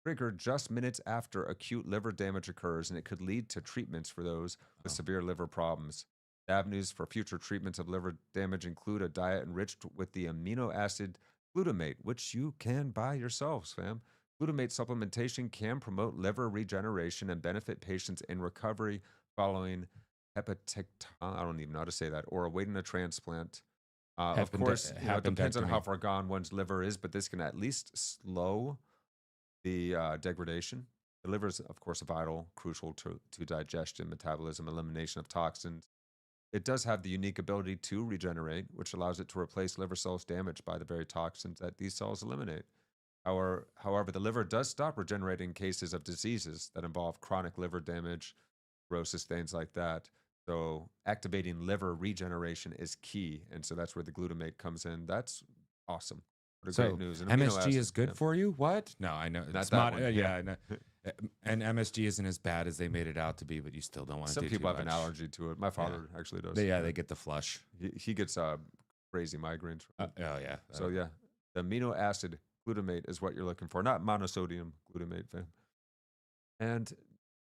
triggered just minutes after acute liver damage occurs, and it could lead to treatments for those with severe liver problems. The avenues for future treatments of liver damage include a diet enriched with the amino acid glutamate, which you can buy yourselves, fam. Glutamate supplementation can promote liver regeneration and benefit patients in recovery following I don't even know how to say that, or awaiting a transplant. Of course, it depends on how far gone one's liver is, but this can at least slow the degradation. The liver is, of course, vital, crucial to digestion, metabolism, elimination of toxins. It does have the unique ability to regenerate, which allows it to replace liver cells damaged by the very toxins that these cells eliminate. However, the liver does stop regenerating in cases of diseases that involve chronic liver damage, cirrhosis, things like that. So activating liver regeneration is key, and so that's where the glutamate comes in. That's awesome. What a great news. And MSG is good for you? What? No, I know. Not that one. I know. And MSG isn't as bad as they made it out to be, but you still don't want to Some do people too have much. an allergy to it. My father actually does. They get the flush. He gets crazy migraines. Yeah. So yeah, the amino acid glutamate is what you're looking for, not monosodium glutamate, fam. And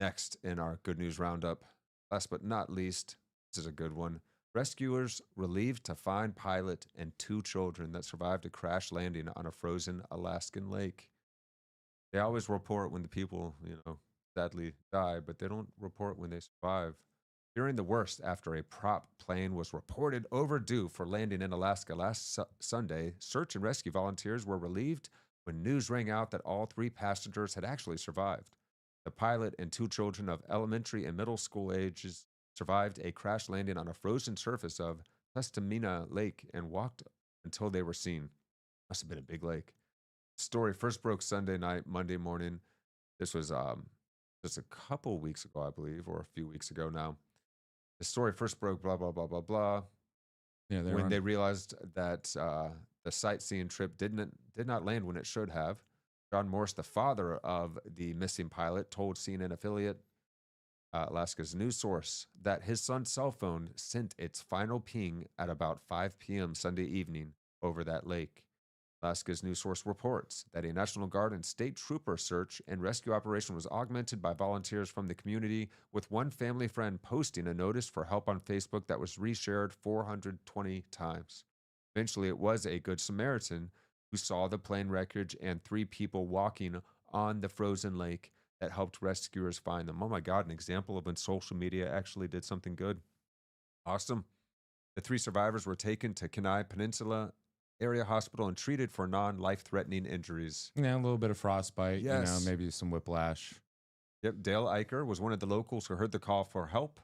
next in our good news roundup, last but not least, this is a good one. Rescuers relieved to find pilot and 2 children that survived a crash landing on a frozen Alaskan lake. They always report when the people, sadly die, but they don't report when they survive. Fearing the worst after a prop plane was reported overdue for landing in Alaska last Sunday, search and rescue volunteers were relieved when news rang out that all 3 passengers had actually survived. The pilot and 2 children of elementary and middle school ages survived a crash landing on a frozen surface of Tustamina Lake and walked until they were seen. Must have been a big lake. The story first broke Sunday night, Monday morning. This was just a couple weeks ago, I believe, or a few weeks ago now. The story first broke, blah, blah, blah, blah, blah. Yeah, when they realized that the sightseeing trip did not land when it should have. John Morse, the father of the missing pilot, told CNN affiliate Alaska's news source that his son's cell phone sent its final ping at about 5 p.m. Sunday evening over that lake. Alaska's news source reports that a National Guard and state trooper search and rescue operation was augmented by volunteers from the community, with one family friend posting a notice for help on Facebook that was reshared 420 times. Eventually, it was a Good Samaritan who saw the plane wreckage and 3 people walking on the frozen lake that helped rescuers find them. Oh my God, an example of when social media actually did something good. Awesome. The 3 survivors were taken to Kenai Peninsula Area Hospital and treated for non-life-threatening injuries. Yeah, a little bit of frostbite, Yes. maybe some whiplash. Yep, Dale Eicher was one of the locals who heard the call for help.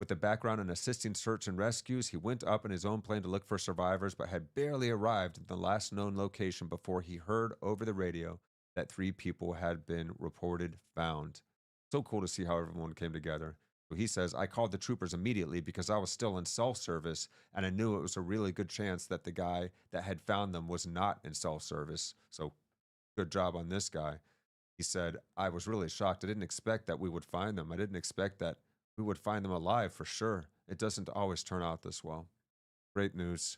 With a background in assisting search and rescues, he went up in his own plane to look for survivors, but had barely arrived at the last known location before he heard over the radio that 3 people had been reported found. So cool to see how everyone came together. So he says, I called the troopers immediately because I was still in self-service, and I knew it was a really good chance that the guy that had found them was not in self-service. So good job on this guy. He said, I was really shocked. I didn't expect that we would find them. I didn't expect that we would find them alive for sure. It doesn't always turn out this well. Great news.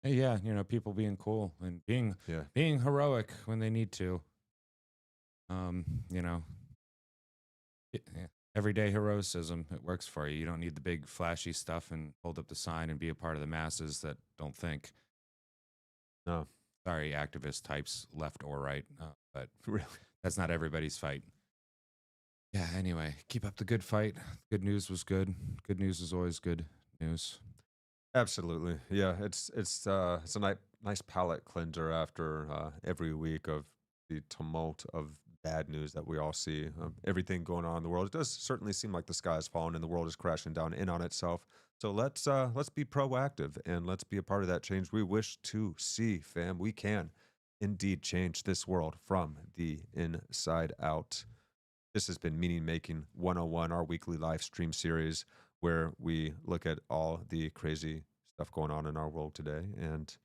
Hey, yeah, you know, people being cool and being heroic when they need to. You know, everyday heroism, it works for you. You don't need the big flashy stuff and hold up the sign and be a part of the masses that don't think. No. Sorry, activist types, left or right, but Really? that's not everybody's fight. Yeah, anyway, keep up the good fight. Good news was good. Good news is always good news. Absolutely. Yeah, it's a nice palate cleanser after every week of the tumult of bad news that we all see. Everything going on in the world. It does certainly seem like the sky is falling and the world is crashing down in on itself. So let's be proactive and let's be a part of that change we wish to see, fam. We can indeed change this world from the inside out. This has been Meaning Making 101, our weekly live stream series where we look at all the crazy stuff going on in our world today and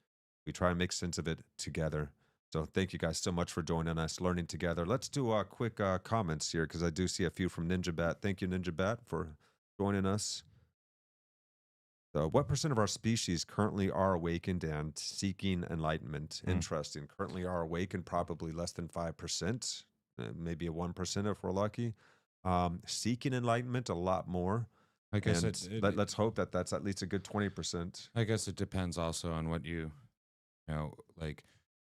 we try and make sense of it together. So thank you guys so much for joining us, learning together. Let's do quick comments here because I do see a few from Ninja Bat. Thank you, Ninja Bat, for joining us. So what % of our species currently are awakened and seeking enlightenment? Interesting. Currently are awakened probably less than 5%, maybe a 1% if we're lucky. Seeking enlightenment a lot more. I guess let's hope that that's at least a good 20%. I guess it depends also on what you know, like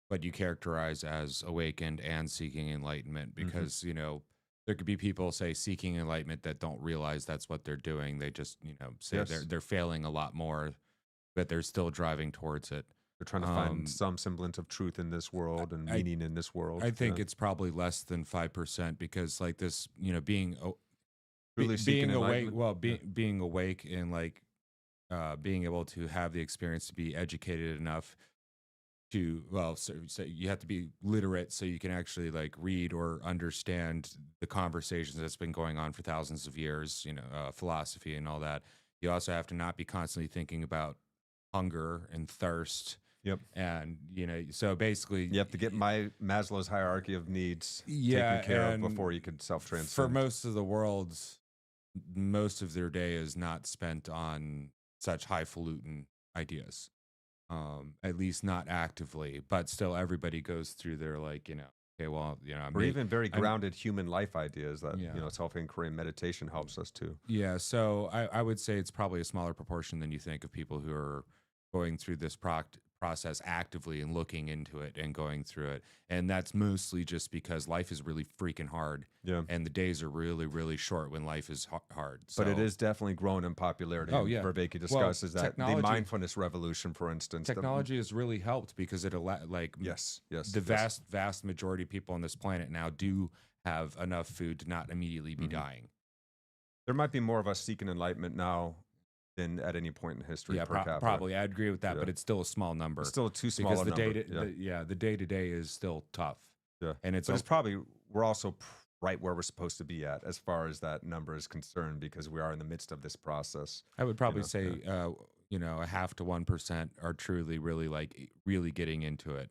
what you characterize as awakened and seeking enlightenment, because you know, there could be people say seeking enlightenment that don't realize that's what they're doing. They just, you know, say they're failing a lot more, but they're still driving towards it. They're trying to find some semblance of truth in this world and meaning in this world. I think it's probably less than 5% because like this, you know, being awake, well, being awake and like being able to have the experience to be educated enough to, well, so you have to be literate so you can actually like read or understand the conversations that's been going on for thousands of years, you know, philosophy and all that. You also have to not be constantly thinking about hunger and thirst. Yep. And, you know, so basically you have to get Maslow's hierarchy of needs taken care of before you can self-transcend. For most of the world, most of their day is not spent on such highfalutin ideas. At least not actively, but still everybody goes through their like, you know, okay, well, you know, or even very grounded human life ideas that, you know, self-inquiry and meditation helps us too. Yeah. So I would say it's probably a smaller proportion than you think of people who are going through this process actively and looking into it and going through it. And that's mostly just because life is really freaking hard. Yeah. And the days are really, really short when life is hard. So, but it is definitely growing in popularity. Oh, yeah. Vervaeke discusses that the mindfulness revolution, for instance. Technology has really helped because it vast majority of people on this planet now do have enough food to not immediately be dying. There might be more of us seeking enlightenment now than at any point in history. Yeah, per capita. Probably. I agree with that, but it's still a small number. It's still too small because a number. The day-to-day is still tough. Yeah. And it's probably, we're also right where we're supposed to be at as far as that number is concerned, because we are in the midst of this process. I would probably say, you know, 0.5 to 1% are truly really getting into it.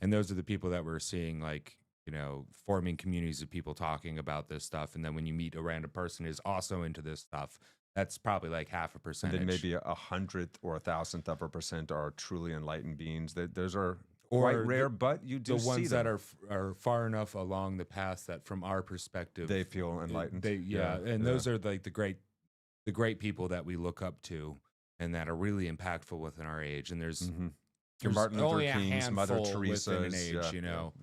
And those are the people that we're seeing, like, you know, forming communities of people talking about this stuff. And then when you meet a random person who's also into this stuff, that's probably like 0.5%. And then maybe 100th or 1,000th of a percent are truly enlightened beings. Those are quite rare, but you do see the ones them. that are far enough along the path that, from our perspective, they feel enlightened. Those are like the great people that we look up to and that are really impactful within our age. And there's Martin Luther only King's, a Mother handful Teresa, within an age, you know.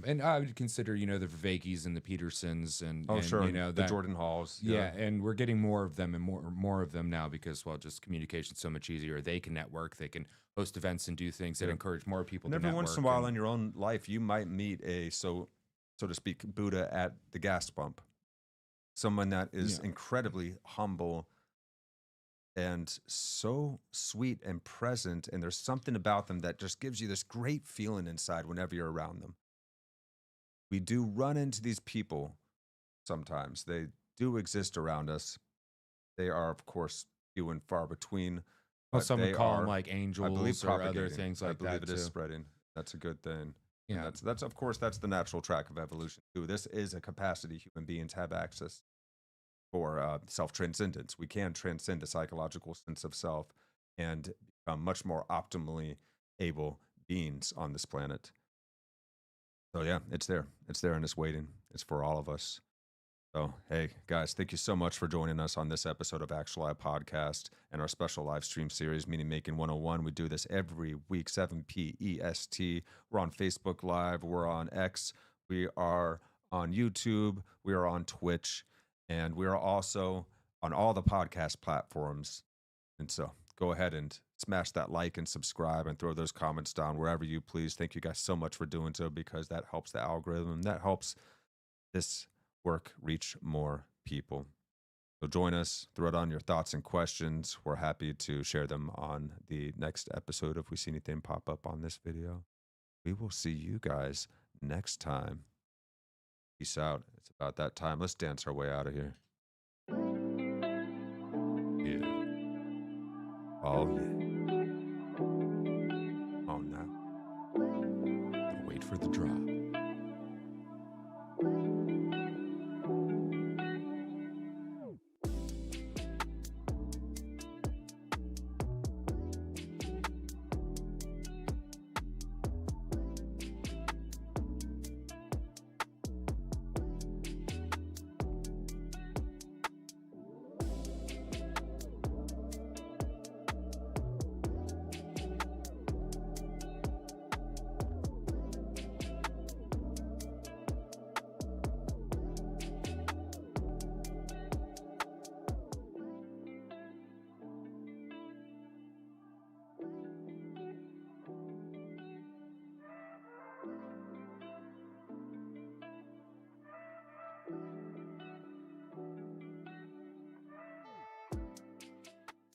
And I would consider, you know, the Vervaekes and the Petersons and you know, the Jordan Halls. Yeah, and we're getting more of them and more of them now because, well, just communication's so much easier. They can network, they can host events and do things that encourage more people to network. And every once in a while in your own life, you might meet a, so to speak, Buddha at the gas pump. Someone that is incredibly humble, and so sweet and present. And there's something about them that just gives you this great feeling inside whenever you're around them. We do run into these people sometimes. They do exist around us. They are, of course, few and far between. Well, But some would they call them are, like I believe, angels or other propagating. things I like believe that it is too. spreading. That's a good thing. Yeah. And that's of course that's the natural track of evolution too. This is a capacity human beings have access for self-transcendence. We can transcend a psychological sense of self and become much more optimally able beings on this planet. So yeah, it's there. It's there and it's waiting. It's for all of us. So, hey, guys, thank you so much for joining us on this episode of Actuali Podcast and our special live stream series, Meaning Making 101. We do this every week, 7 p. EST. We're on Facebook Live. We're on X. We are on YouTube. We are on Twitch. And we are also on all the podcast platforms. And so go ahead and smash that like and subscribe and throw those comments down wherever you please. Thank you guys so much for doing so, because that helps the algorithm. That helps this work reach more people. So join us, throw down your thoughts and questions. We're happy to share them on the next episode if we see anything pop up on this video. We will see you guys next time. Peace out. It's about that time. Let's dance our way out of here. Yeah. Oh, yeah. Oh, now. Wait for the drop.